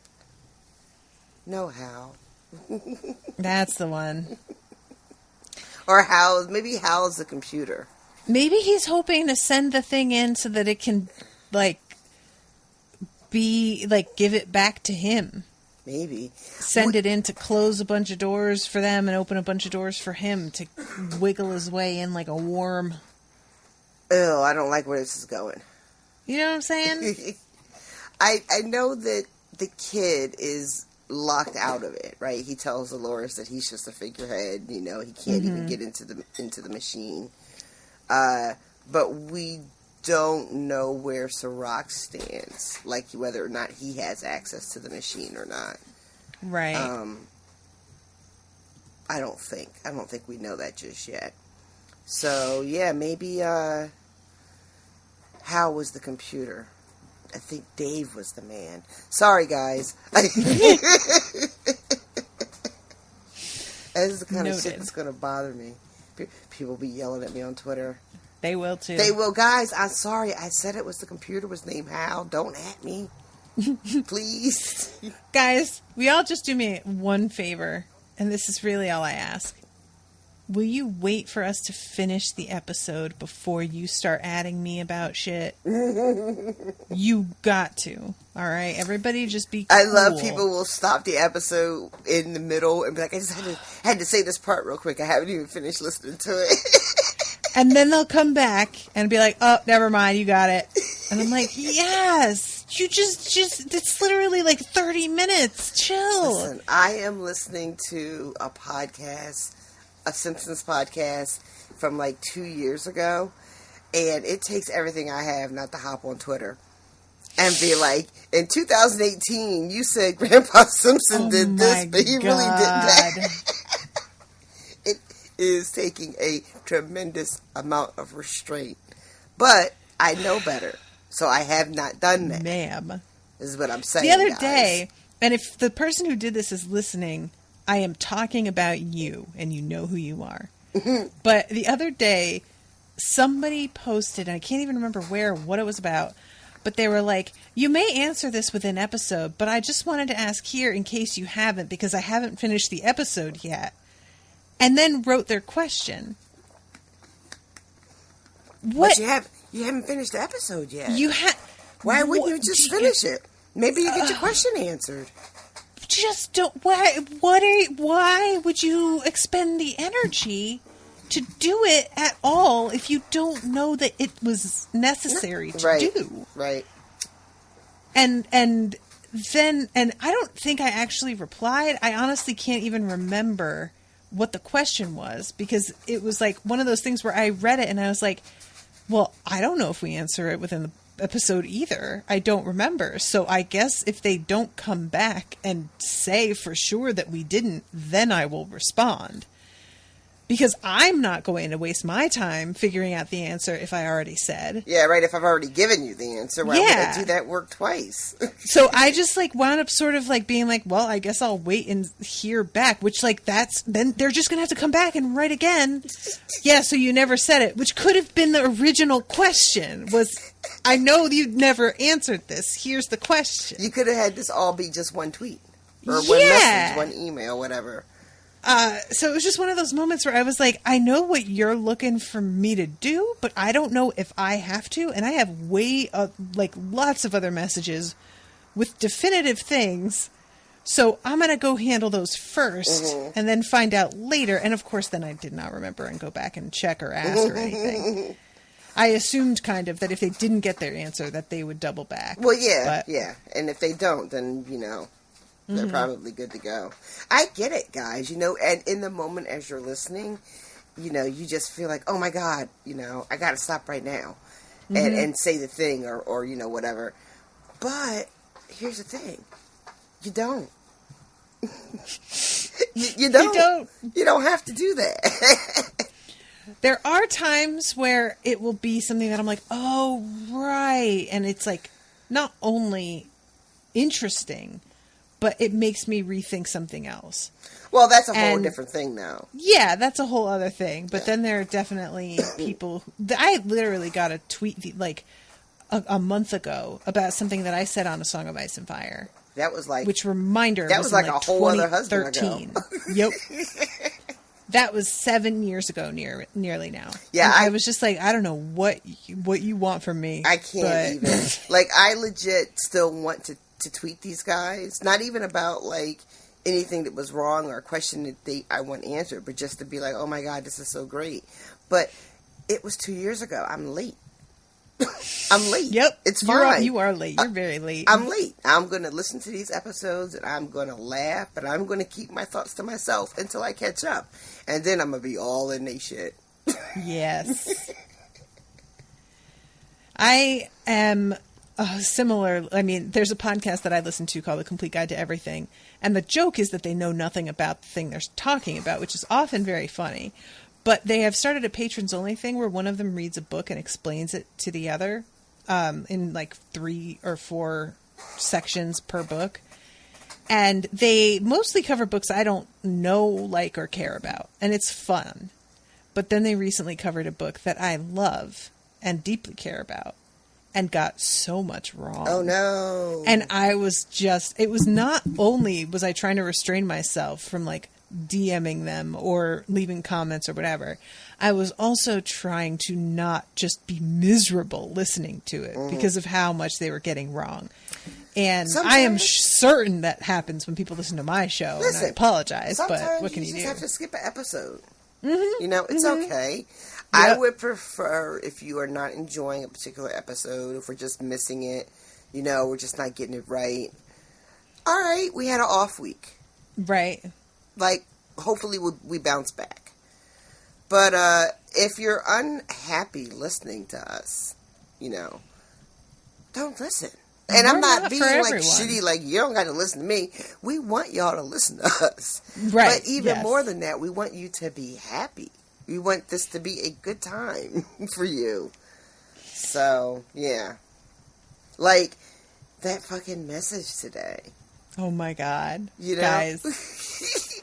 No, Hal. That's the one. Or Hal, maybe Hal is the computer. Maybe he's hoping to send the thing in so that it can, like, give it back to him. Maybe. Send it in to close a bunch of doors for them and open a bunch of doors for him to wiggle his way in like a worm. Oh, I don't like where this is going. You know what I'm saying? I know that the kid is locked out of it, right? He tells Dolores that he's just a figurehead, he can't even get into the machine. But we don't know where Sirach stands, like whether or not he has access to the machine or not. Right. I don't think we know that just yet. So yeah, maybe Hal was the computer. I think Dave was the man. Sorry, guys. This is the kind of shit that's going to bother me. People be yelling at me on Twitter. They will, too. They will. Guys, I'm sorry. I said it was the computer was named Hal. Don't at me. Please. Guys, we all just do me one favor, and this is really all I ask. Will you wait for us to finish the episode before you start adding me about shit? You got to. All right? Everybody just be cool. I love people will stop the episode in the middle and be like, I just had to say this part real quick. I haven't even finished listening to it. And then they'll come back and be like, oh, never mind, you got it. And I'm like, yes, you just it's literally like 30 minutes. Chill. Listen, I am listening to a podcast, a Simpsons podcast from like 2 years ago, and it takes everything I have not to hop on Twitter and be like, in 2018, you said Grandpa Simpson did this, but he really did that. It is taking a tremendous amount of restraint, but I know better, so I have not done that. Ma'am. This is what I'm saying, the other guys. day, and if the person who did this is listening, I am talking about you, and you know who you are. But the other day, somebody posted, and I can't even remember what it was about, but they were like, you may answer this with an episode, but I just wanted to ask here in case you haven't, because I haven't finished the episode yet. And then wrote their question. What? But you haven't finished the episode yet. Why wouldn't you just finish it? Maybe you get your question answered. Just don't. Why would you expend the energy to do it at all if you don't know that it was necessary to do? Right. And then I don't think I actually replied. I honestly can't even remember what the question was, because it was like one of those things where I read it and I was like, well, I don't know if we answer it within the episode either. I don't remember. So I guess if they don't come back and say for sure that we didn't, then I will respond. Because I'm not going to waste my time figuring out the answer if I already said. Yeah, right. If I've already given you the answer, why would I do that work twice? So I just wound up sort of being like, well, I guess I'll wait and hear back, which then they're just going to have to come back and write again. Yeah, so you never said it, which could have been the original question was, I know you never answered this. Here's the question. You could have had this all be just one tweet or one message, one email, whatever. So it was just one of those moments where I was like, I know what you're looking for me to do, but I don't know if I have to. And I have lots of other messages with definitive things. So I'm going to go handle those first and then find out later. And of course, then I did not remember and go back and check or ask or anything. I assumed kind of that if they didn't get their answer that they would double back. Well, yeah. And if they don't, then, they're probably good to go. I get it, guys, and in the moment as you're listening, you just feel like, oh my God, I got to stop right now and say the thing or whatever. But here's the thing. You don't. you don't. You don't have to do that. There are times where it will be something that I'm like, oh, right. And it's not only interesting, but it makes me rethink something else. Well, that's a whole different thing now. Yeah, that's a whole other thing. But then there are definitely people... I literally got a tweet like a month ago about something that I said on A Song of Ice and Fire. That was like... Which reminder... That was like a whole other husband ago. Yep. That was 7 years ago, nearly now. Yeah, and I was just like, I don't know what you want from me. I can't even. Like, I legit still want to tweet these guys. Not even about, like, anything that was wrong or a question that I want answered, but just to be like, oh my God, this is so great. But it was 2 years ago. I'm late. I'm late. Yep. It's fine. You are late. You're very late. I'm late. I'm going to listen to these episodes and I'm going to laugh, but I'm going to keep my thoughts to myself until I catch up. And then I'm going to be all in they shit. Yes. I am similar. I mean, there's a podcast that I listen to called The Complete Guide to Everything. And the joke is that they know nothing about the thing they're talking about, which is often very funny. But they have started a patrons only thing where one of them reads a book and explains it to the other in like 3 or 4 sections per book. And they mostly cover books I don't know, like, or care about. And it's fun. But then they recently covered a book that I love and deeply care about and got so much wrong. Oh, no. And I was just... It was not only was I trying to restrain myself from, like, DMing them or leaving comments or whatever. I was also trying to not just be miserable listening to it because of how much they were getting wrong. And I am certain that happens when people listen to my show. Listen, and I apologize, but what can you you do? just have to skip an episode. Mm-hmm. You know, it's okay. Yep. I would prefer if you are not enjoying a particular episode, if we're just missing it, you know, we're just not getting it right. All right, we had an off week. Right. Like, hopefully we bounce back. But if you're unhappy listening to us, you know, don't listen. And I'm not being like shitty, like, you don't got to listen to me. We want y'all to listen to us. Right. But even more than that, we want you to be happy. We want this to be a good time for you. So, yeah. Like, that fucking message today. Oh my God. You know? Guys.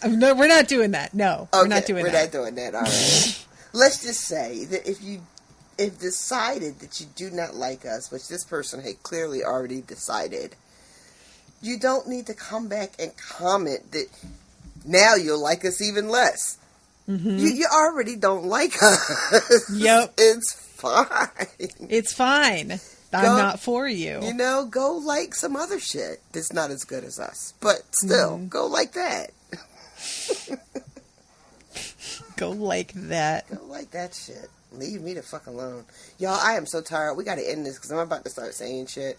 No, we're not doing that. No, okay, we're not doing that. We're not doing that. All right. Let's just say that if decided that you do not like us, which this person had clearly already decided, you don't need to come back and comment that now you'll like us even less. Mm-hmm. You already don't like us. Yep. It's fine. It's fine. I'm not for you. You know, go like some other shit that's not as good as us. But still, go like that. Go like that. Go like that shit. Leave me the fuck alone. Y'all, I am so tired. We gotta end this because I'm about to start saying shit.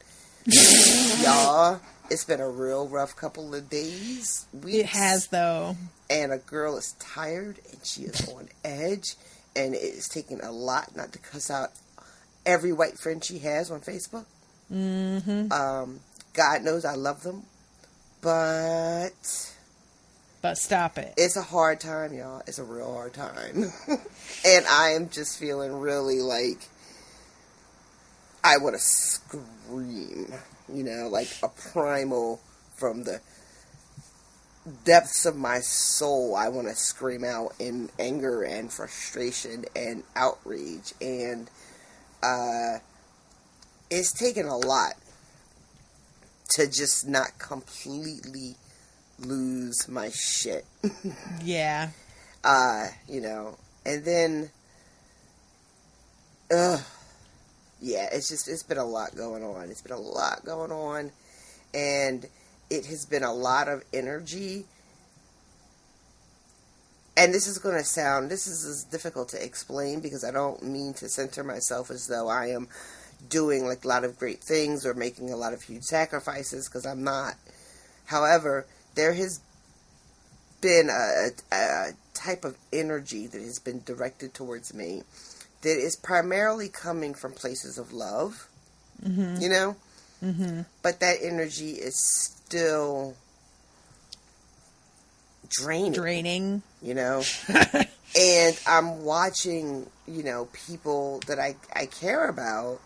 Y'all, it's been a real rough couple of days. Weeks. It has, though. And a girl is tired and she is on edge. And it is taking a lot not to cuss out every white friend she has on Facebook. Mm-hmm. God knows I love them. But stop it. It's a hard time, y'all. It's a real hard time. And I am just feeling really like I want to scream, you know, like a primal from the depths of my soul. I want to scream out in anger and frustration and outrage. And it's taken a lot to just not completely lose my shit. Yeah. You know, and then, yeah, it's been a lot going on. It's been a lot going on, and it has been a lot of energy. And this is as difficult to explain because I don't mean to center myself as though I am doing like a lot of great things or making a lot of huge sacrifices, because I'm not. However, there has been a type of energy that has been directed towards me that is primarily coming from places of love, you know? Mm-hmm. But that energy is still draining, you know? And I'm watching, you know, people that I care about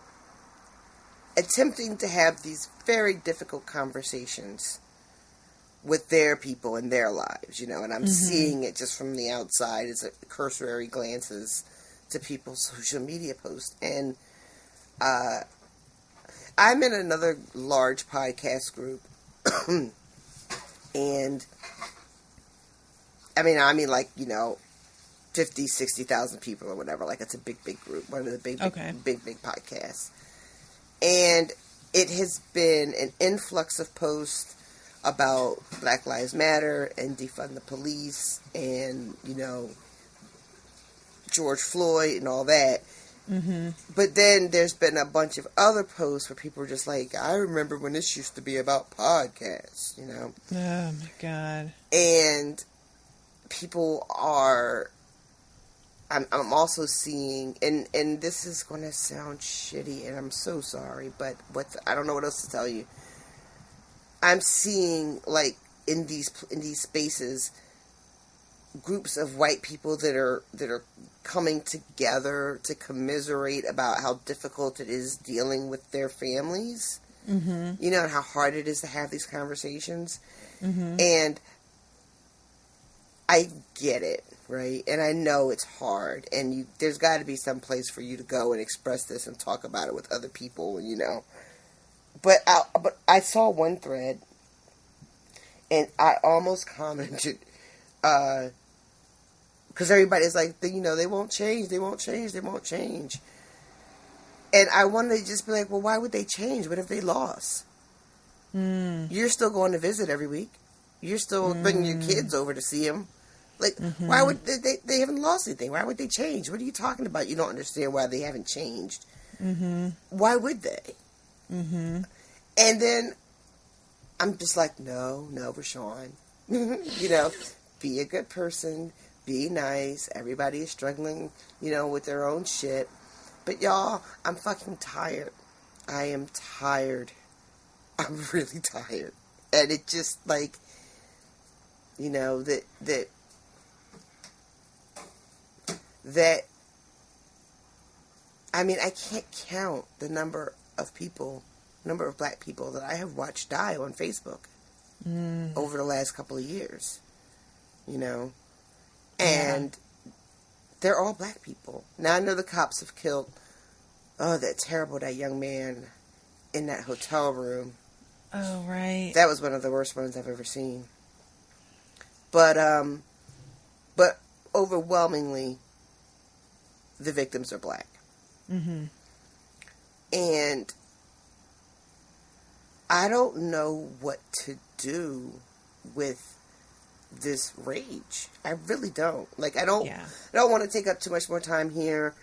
attempting to have these very difficult conversations with their people and their lives, and I'm seeing it just from the outside as a cursory glances to people's social media posts. And I'm in another large podcast group, and I mean, like, 50, 60,000 people or whatever. Like, it's a big group, one of the big podcasts. And it has been an influx of posts about Black Lives Matter and defund the police and, George Floyd and all that. Mm-hmm. But then there's been a bunch of other posts where people are just like, I remember when this used to be about podcasts, Oh, my God. And people are... I'm also seeing, and this is going to sound shitty, and I'm so sorry, but I don't know what else to tell you. I'm seeing, like, in these spaces, groups of white people that are coming together to commiserate about how difficult it is dealing with their families, and how hard it is to have these conversations, and I get it. Right, and I know it's hard, and there's got to be some place for you to go and express this and talk about it with other people, But I saw one thread, and I almost commented, because everybody's like, they won't change, they won't change, they won't change. And I wanted to just be like, well, why would they change? What if they lost? You're still going to visit every week. You're still bringing your kids over to see them. Like, why would they haven't lost anything? Why would they change? What are you talking about? You don't understand why they haven't changed. Why would they? And then I'm just like, no, Rashawn. Be a good person. Be nice. Everybody is struggling, with their own shit. But y'all, I'm fucking tired. I am tired. I'm really tired. And it just, like, that, I mean, I can't count the number of black people that I have watched die on Facebook over the last couple of years, and they're all black people. Now, I know the cops have killed, that young man in that hotel room. Oh, right. That was one of the worst ones I've ever seen. But overwhelmingly, the victims are black. And I don't know what to do with this rage. I really don't. Like, I don't want to take up too much more time here.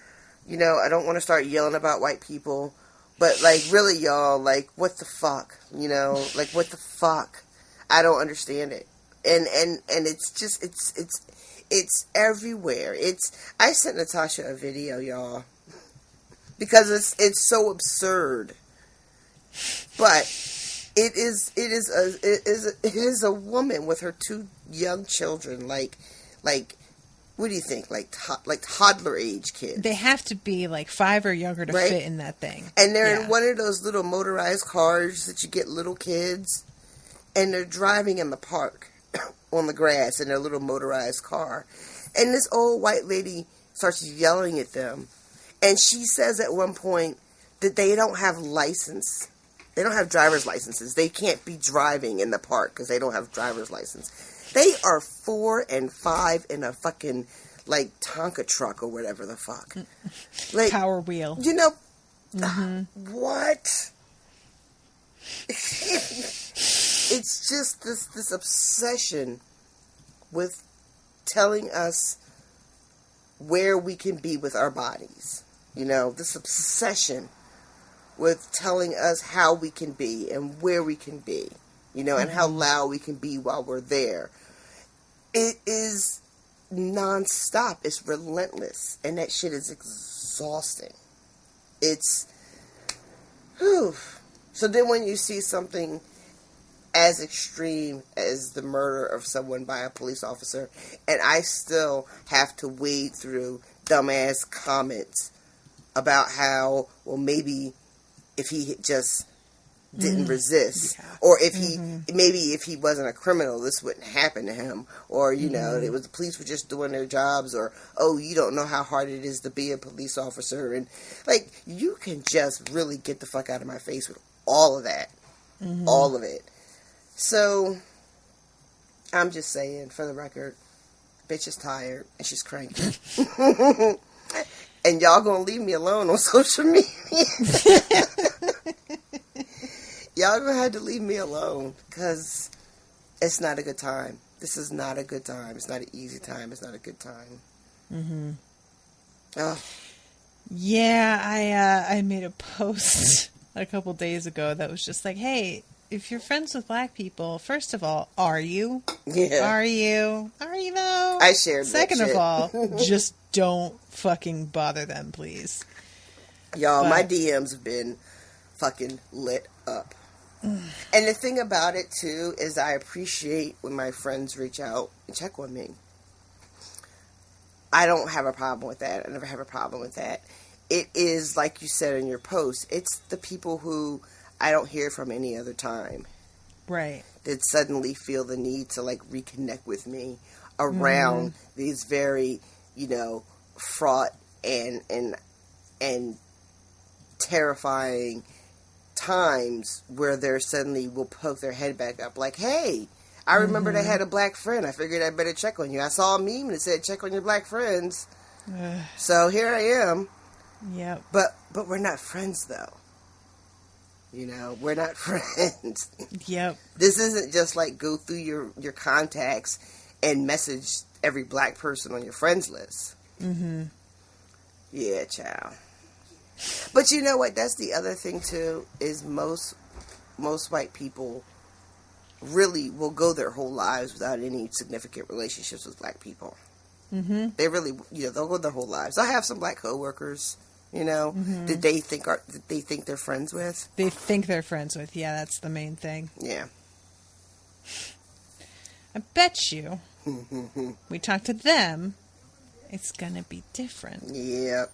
I don't want to start yelling about white people. But, like, really, y'all, like, what the fuck? Like, what the fuck? I don't understand it. And it's just, it's everywhere. I sent Natasha a video, y'all, because it's so absurd. But it is a woman with her two young children, like what do you think? Like toddler age kids. They have to be like 5 or younger to fit in that thing. And they're in one of those little motorized cars that you get little kids, and they're driving in the park on the grass in their little motorized car. And this old white lady starts yelling at them. And she says at one point that they don't have license. They don't have driver's licenses. They can't be driving in the park because they don't have driver's license. They are 4 and 5 in a fucking, like, Tonka truck or whatever the fuck. Like, Power wheel. What? It's just this obsession with telling us where we can be with our bodies. This obsession with telling us how we can be and where we can be, and how loud we can be while we're there. It is nonstop. It's relentless. And that shit is exhausting. It's, whew. So then when you see something as extreme as the murder of someone by a police officer, and I still have to wade through dumbass comments about how, well, maybe if he had just didn't resist, or if he maybe if he wasn't a criminal, this wouldn't happen to him, or you know, it was the police were just doing their jobs, or oh, you don't know how hard it is to be a police officer, and like you can just really get the fuck out of my face with all of that, all of it. So I'm just saying, for the record, bitch is tired and she's cranky. And y'all gonna leave me alone on social media. Y'all gonna have to leave me alone, because it's not a good time. This is not a good time. It's not an easy time. It's not a good time. Oh. Yeah, I made a post a couple days ago that was just like, hey, if you're friends with black people, first of all, are you? Yeah. Are you though? I shared Second that shit. of all, just don't fucking bother them, please. Y'all, my DMs have been fucking lit up. And the thing about it, too, is I appreciate when my friends reach out and check on me. I don't have a problem with that. I never have a problem with that. It is, like you said in your post, it's the people who I don't hear from any other time. Right. That suddenly feel the need to, like, reconnect with me around these very, you know, fraught and terrifying times where they suddenly will poke their head back up like, hey, I remembered I had a black friend. I figured I better check on you. I saw a meme that said check on your black friends. So here I am. Yep. But we're not friends, though. You know, we're not friends. Yep. This isn't just like go through your contacts and message every black person on your friends list. Yeah, child. But you know what? That's the other thing, too, is most white people really will go their whole lives without any significant relationships with black people. They really, you know, they'll go their whole lives. I have some black coworkers, you know, that they think they're friends with. They think they're friends with. Yeah, that's the main thing. Yeah. I bet you we talk to them, it's gonna be different. Yep.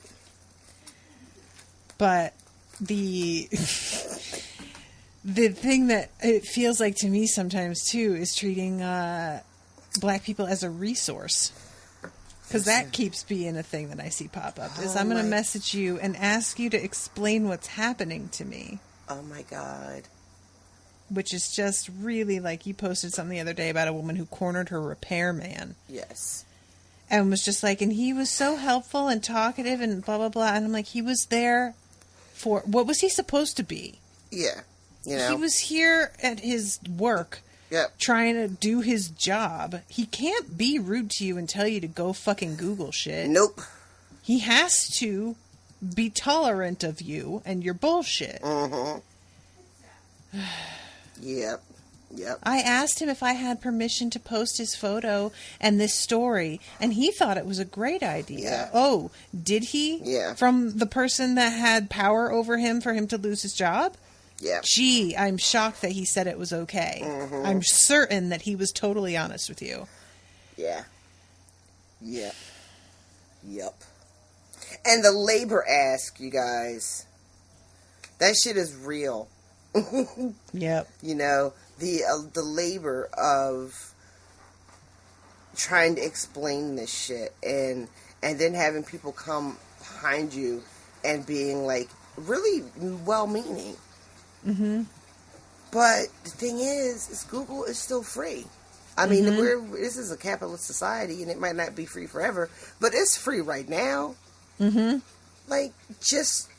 But the thing that it feels like to me sometimes too is treating black people as a resource, because that keeps being a thing that I see pop up. Is I'm going to message you and ask you to explain what's happening to me. Oh my God. Which is just really like, you posted something the other day about a woman who cornered her repairman. Yes. And was just like, and he was so helpful and talkative and blah, blah, blah. And I'm like, he was there for, what was he supposed to be? Yeah. You know. He was here at his work. Yep. Trying to do his job. He can't be rude to you and tell you to go fucking Google shit. Nope. He has to be tolerant of you and your bullshit. Yep. I asked him if I had permission to post his photo and this story, and he thought it was a great idea. Yeah. Oh, did he? Yeah. From the person that had power over him for him to lose his job? Yeah. Gee, I'm shocked that he said it was okay. I'm certain that he was totally honest with you. Yeah. Yep. Yep. And the labor ask, you guys, that shit is real. Yep. You know, the labor of trying to explain this shit and then having people come behind you and being like really well-meaning. But the thing is Google is still free. I mean, this is a capitalist society, and it might not be free forever, but it's free right now. Like, just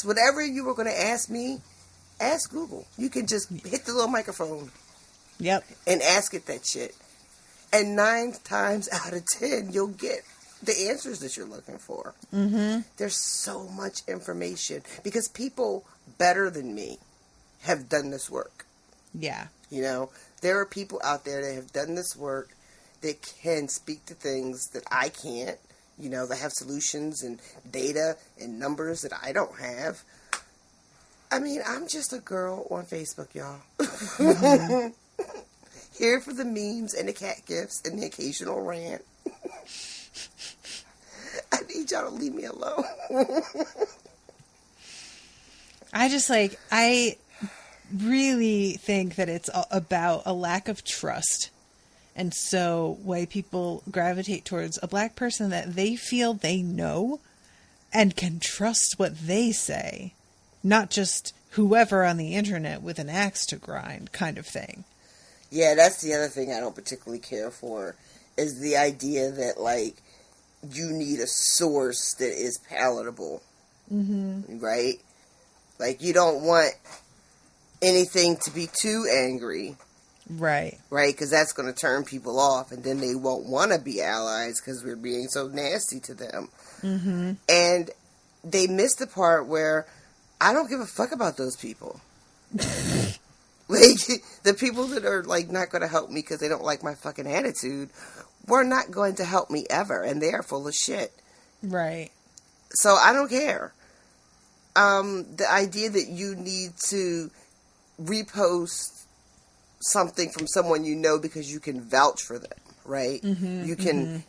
whatever you were going to ask me, ask Google. You can just hit the little microphone. Yep. And ask it that shit. And 9 times out of 10, you'll get the answers that you're looking for. There's so much information because people better than me have done this work. Yeah. You know, there are people out there that have done this work that can speak to things that I can't, you know, that have solutions and data and numbers that I don't have. I mean, I'm just a girl on Facebook, y'all. Here for the memes and the cat gifts and the occasional rant. I need y'all to leave me alone. I just like, really think that it's about a lack of trust. And so why people gravitate towards a black person that they feel they know and can trust what they say, not just whoever on the internet with an axe to grind kind of thing. Yeah, that's the other thing I don't particularly care for, is the idea that, like, you need a source that is palatable. Mm-hmm. Right? Like, you don't want anything to be too angry. Right. Right? Because that's going to turn people off, and then they won't want to be allies because we're being so nasty to them. Mm-hmm. And they missed the part where I don't give a fuck about those people. Like, the people that are, like, not going to help me because they don't like my fucking attitude were not going to help me ever, and they are full of shit. Right. So I don't care. The idea that you need to repost something from someone you know because you can vouch for them, right? Mm-hmm,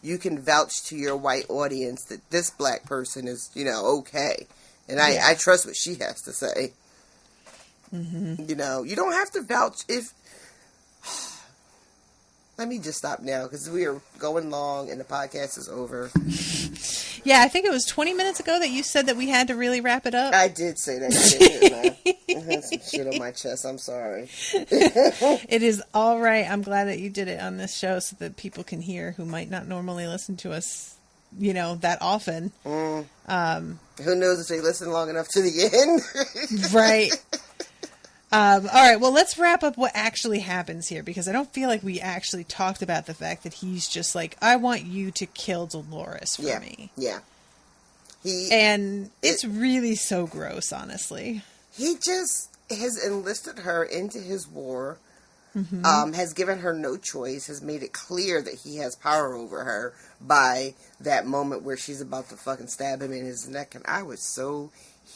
you can vouch to your white audience that this black person is, you know, okay. And I trust what she has to say. Mm-hmm. You know, you don't have to vouch if... Let me just stop now because we are going long and the podcast is over. Yeah, I think it was 20 minutes ago that you said that we had to really wrap it up. I did say that shit, didn't I? I had some shit on my chest. I'm sorry. It is all right. I'm glad that you did it on this show so that people can hear who might not normally listen to us, you know, that often. Who knows if they listen long enough to the end? Right. All right, well, let's wrap up what actually happens here, because I don't feel like we actually talked about the fact that he's just like, I want you to kill Dolores for me. Yeah. It's really so gross, honestly. He just has enlisted her into his war, has given her no choice, has made it clear that he has power over her by that moment where she's about to fucking stab him in his neck, and I was so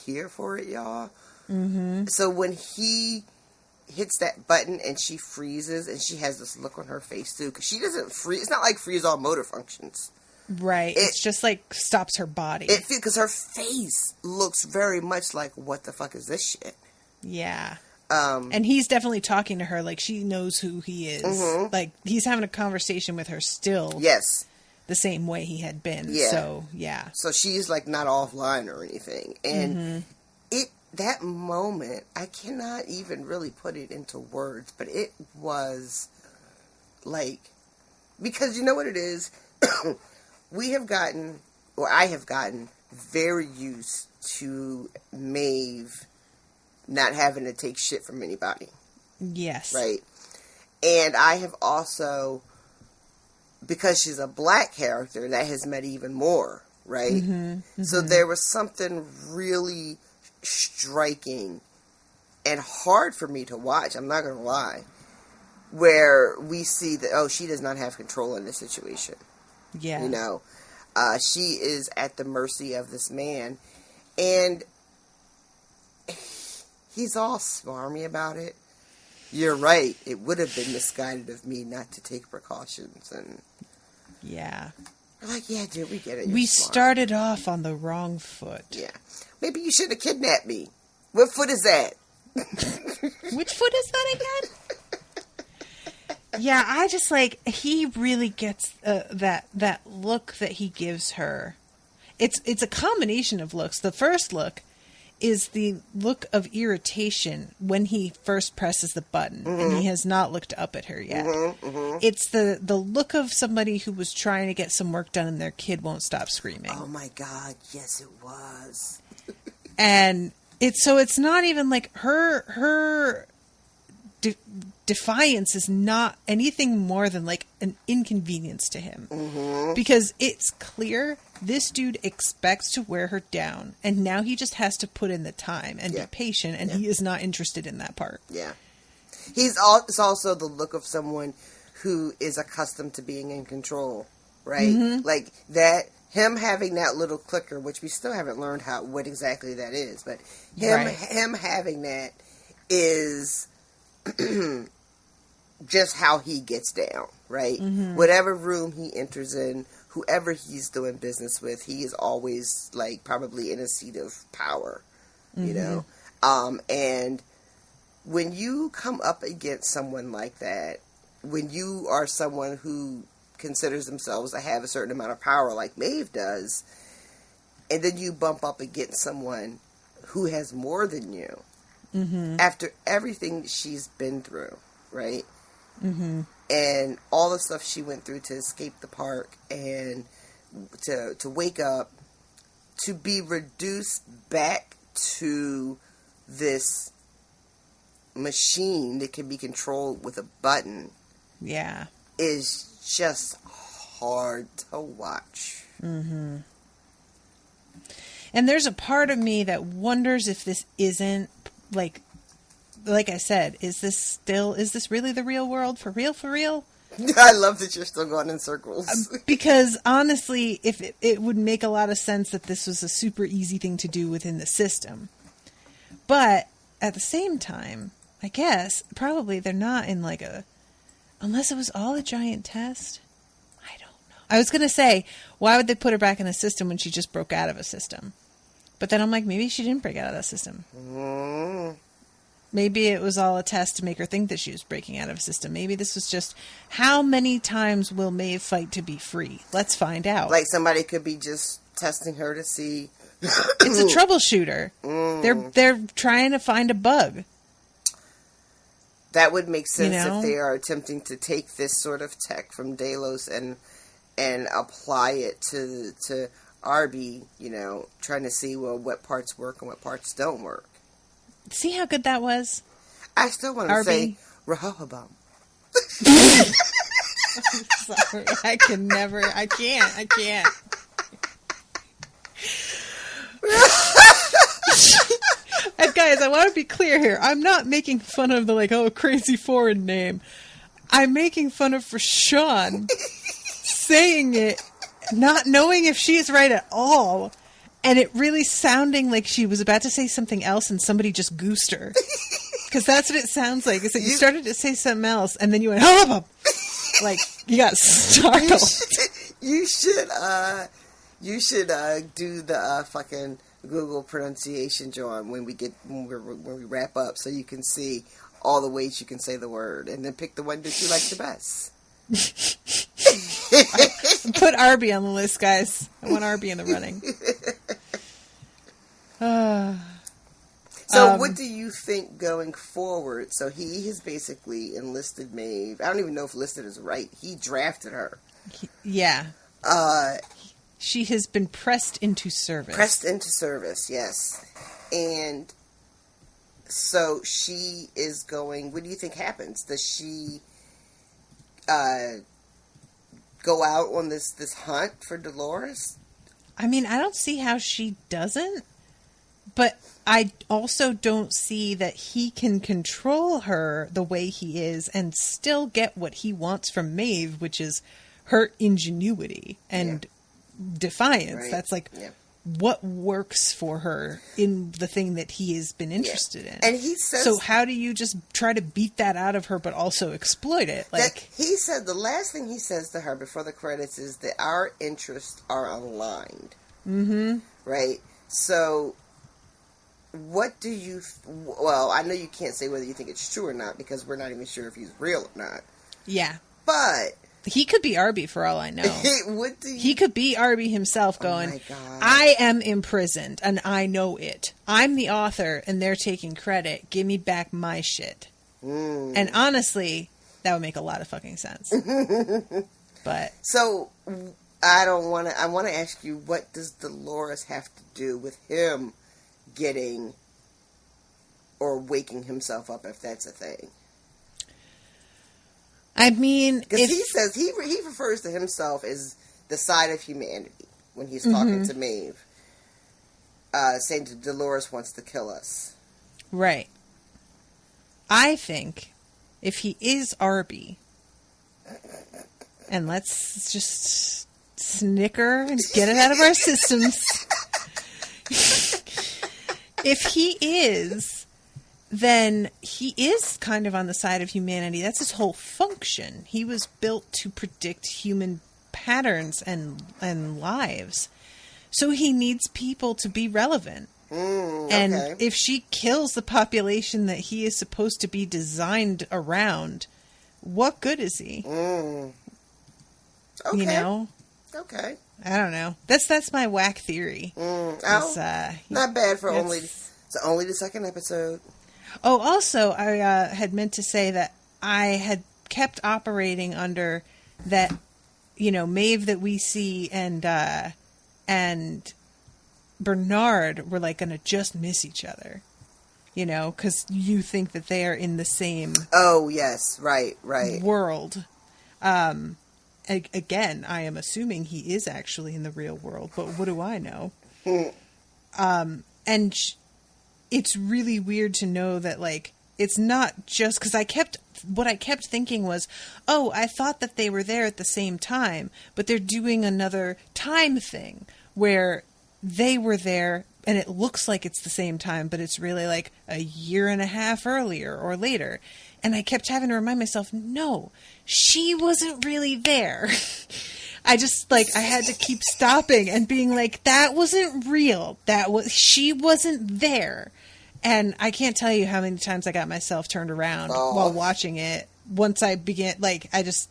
here for it, y'all. Mm-hmm. So when he hits that button and she freezes and she has this look on her face too, because she doesn't freeze. It's not like freeze all motor functions. Right. It's just like stops her body. Because her face looks very much like, what the fuck is this shit? Yeah. And he's definitely talking to her like she knows who he is. Mm-hmm. Like he's having a conversation with her still. Yes. The same way he had been. Yeah. So, yeah. So she's like not offline or anything. And that moment, I cannot even really put it into words, but it was like, because you know what it is? I have gotten very used to Maeve not having to take shit from anybody. Yes. Right? And I have also, because she's a black character, that has meant even more, right? Mm-hmm, mm-hmm. So there was something really striking and hard for me to watch, I'm not going to lie, where we see that, she does not have control in this situation. Yeah. You know, she is at the mercy of this man, and he's all smarmy about it. You're right. It would have been misguided of me not to take precautions. And yeah. We're like, yeah, dude, we get it. We started off on the wrong foot. Yeah. Maybe you should have kidnapped me. What foot is that? Which foot is that again? Yeah, I just like, he really gets that look that he gives her. It's a combination of looks. The first look is the look of irritation when he first presses the button, and he has not looked up at her yet. It's the look of somebody who was trying to get some work done and their kid won't stop screaming. Oh my God, yes it was. And it's not even like her defiance is not anything more than like an inconvenience to him, because it's clear this dude expects to wear her down, and now he just has to put in the time and be patient, and he is not interested in that part. Yeah, it's also the look of someone who is accustomed to being in control, right? Like that. Him having that little clicker, which we still haven't learned what exactly that is, but him having that is just how he gets down, right? Whatever room he enters in, whoever he's doing business with, he is always like probably in a seat of power, you know? And when you come up against someone like that, when you are someone who considers themselves to have a certain amount of power like Maeve does, and then you bump up against someone who has more than you, after everything that she's been through, right? And all the stuff she went through to escape the park and to wake up, to be reduced back to this machine that can be controlled with a button, is just hard to watch. And there's a part of me that wonders if this isn't, like I said, is this really the real world? For real? I love that you're still going in circles. Because honestly, if it would make a lot of sense that this was a super easy thing to do within the system. But at the same time, I guess, probably they're not in like unless it was all a giant test. I don't know. I was going to say, why would they put her back in a system when she just broke out of a system? But then I'm like, maybe she didn't break out of that system. Maybe it was all a test to make her think that she was breaking out of a system. Maybe this was just, how many times will Maeve fight to be free? Let's find out. Like somebody could be just testing her to see. It's a troubleshooter. They're trying to find a bug. That would make sense if they are attempting to take this sort of tech from Delos and apply it to Arby, trying to see, well, what parts work and what parts don't work. See how good that was? I still want to say Rehoboam. Sorry, I can't. Guys, I want to be clear here. I'm not making fun of the crazy foreign name. I'm making fun of Rashawn saying it, not knowing if she is right at all, and it really sounding like she was about to say something else and somebody just goosed her. Because that's what it sounds like. It's like you started to say something else and then you went, oh, like you got startled. You should do the fucking Google pronunciation, John, when we wrap up, so you can see all the ways you can say the word, and then pick the one that you like the best. Put Arby on the list, guys. I want Arby in the running. So what do you think going forward? So he has basically enlisted Maeve. I don't even know if enlisted is right. He drafted her. Yeah. She has been pressed into service. Pressed into service, yes. And so she is going... What do you think happens? Does she go out on this hunt for Dolores? I mean, I don't see how she doesn't. But I also don't see that he can control her the way he is and still get what he wants from Maeve, which is her ingenuity and defiance. Right. That's what works for her in the thing that he has been interested in. And he says, so how do you just try to beat that out of her but also exploit it? He said the last thing he says to her before the credits is that our interests are aligned. Right? So what do you... Well, I know you can't say whether you think it's true or not because we're not even sure if he's real or not. Yeah. But... He could be Arby for all I know. He could be Arby himself going, oh my God. I am imprisoned and I know it. I'm the author and they're taking credit. Give me back my shit. And honestly, that would make a lot of fucking sense. But so I want to ask you, what does Dolores have to do with him getting or waking himself up, if that's a thing? I mean, because he says he refers to himself as the side of humanity when he's talking to Maeve, saying that Dolores wants to kill us. Right. I think if he is Arby, and let's just snicker and get it out of our systems. If he is, then he is kind of on the side of humanity. That's his whole function. He was built to predict human patterns and lives. So he needs people to be relevant. And okay. if she kills the population that he is supposed to be designed around, what good is he? Okay. You know? Okay. I don't know. That's my whack theory. Not bad for only the second episode. Oh, also, I had meant to say that I had kept operating under that, Maeve that we see and Bernard were like going to just miss each other, because you think that they are in the same. Oh yes, right. World. Again, I am assuming he is actually in the real world, but what do I know? And it's really weird to know that, like, it's not just because what I kept thinking was, oh, I thought that they were there at the same time, but they're doing another time thing where they were there and it looks like it's the same time, but it's really like a year and a half earlier or later. And I kept having to remind myself, no, she wasn't really there. I just, I had to keep stopping and being like, that wasn't real. She wasn't there. And I can't tell you how many times I got myself turned around while watching it. Once I began, it's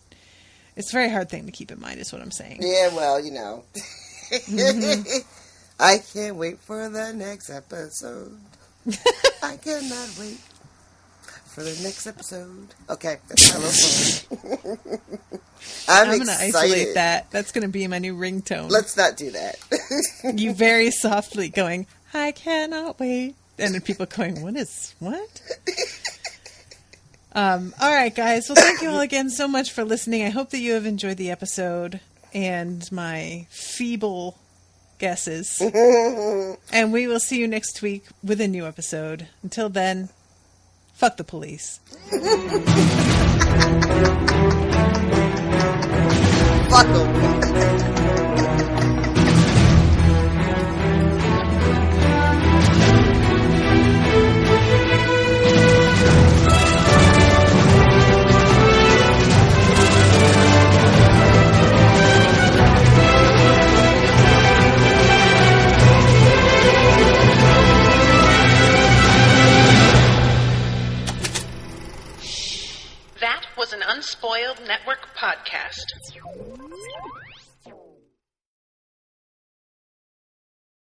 a very hard thing to keep in mind, is what I'm saying. Yeah, well, Mm-hmm. I can't wait for the next episode. I cannot wait for the next episode. Okay, that's my little song. I'm going to isolate that. That's going to be my new ringtone. Let's not do that. You very softly going, I cannot wait. And then people going, what? All right, guys. Well, thank you all again so much for listening. I hope that you have enjoyed the episode and my feeble guesses. And we will see you next week with a new episode. Until then, fuck the police. Fuck them. That was an Unspoiled Network podcast.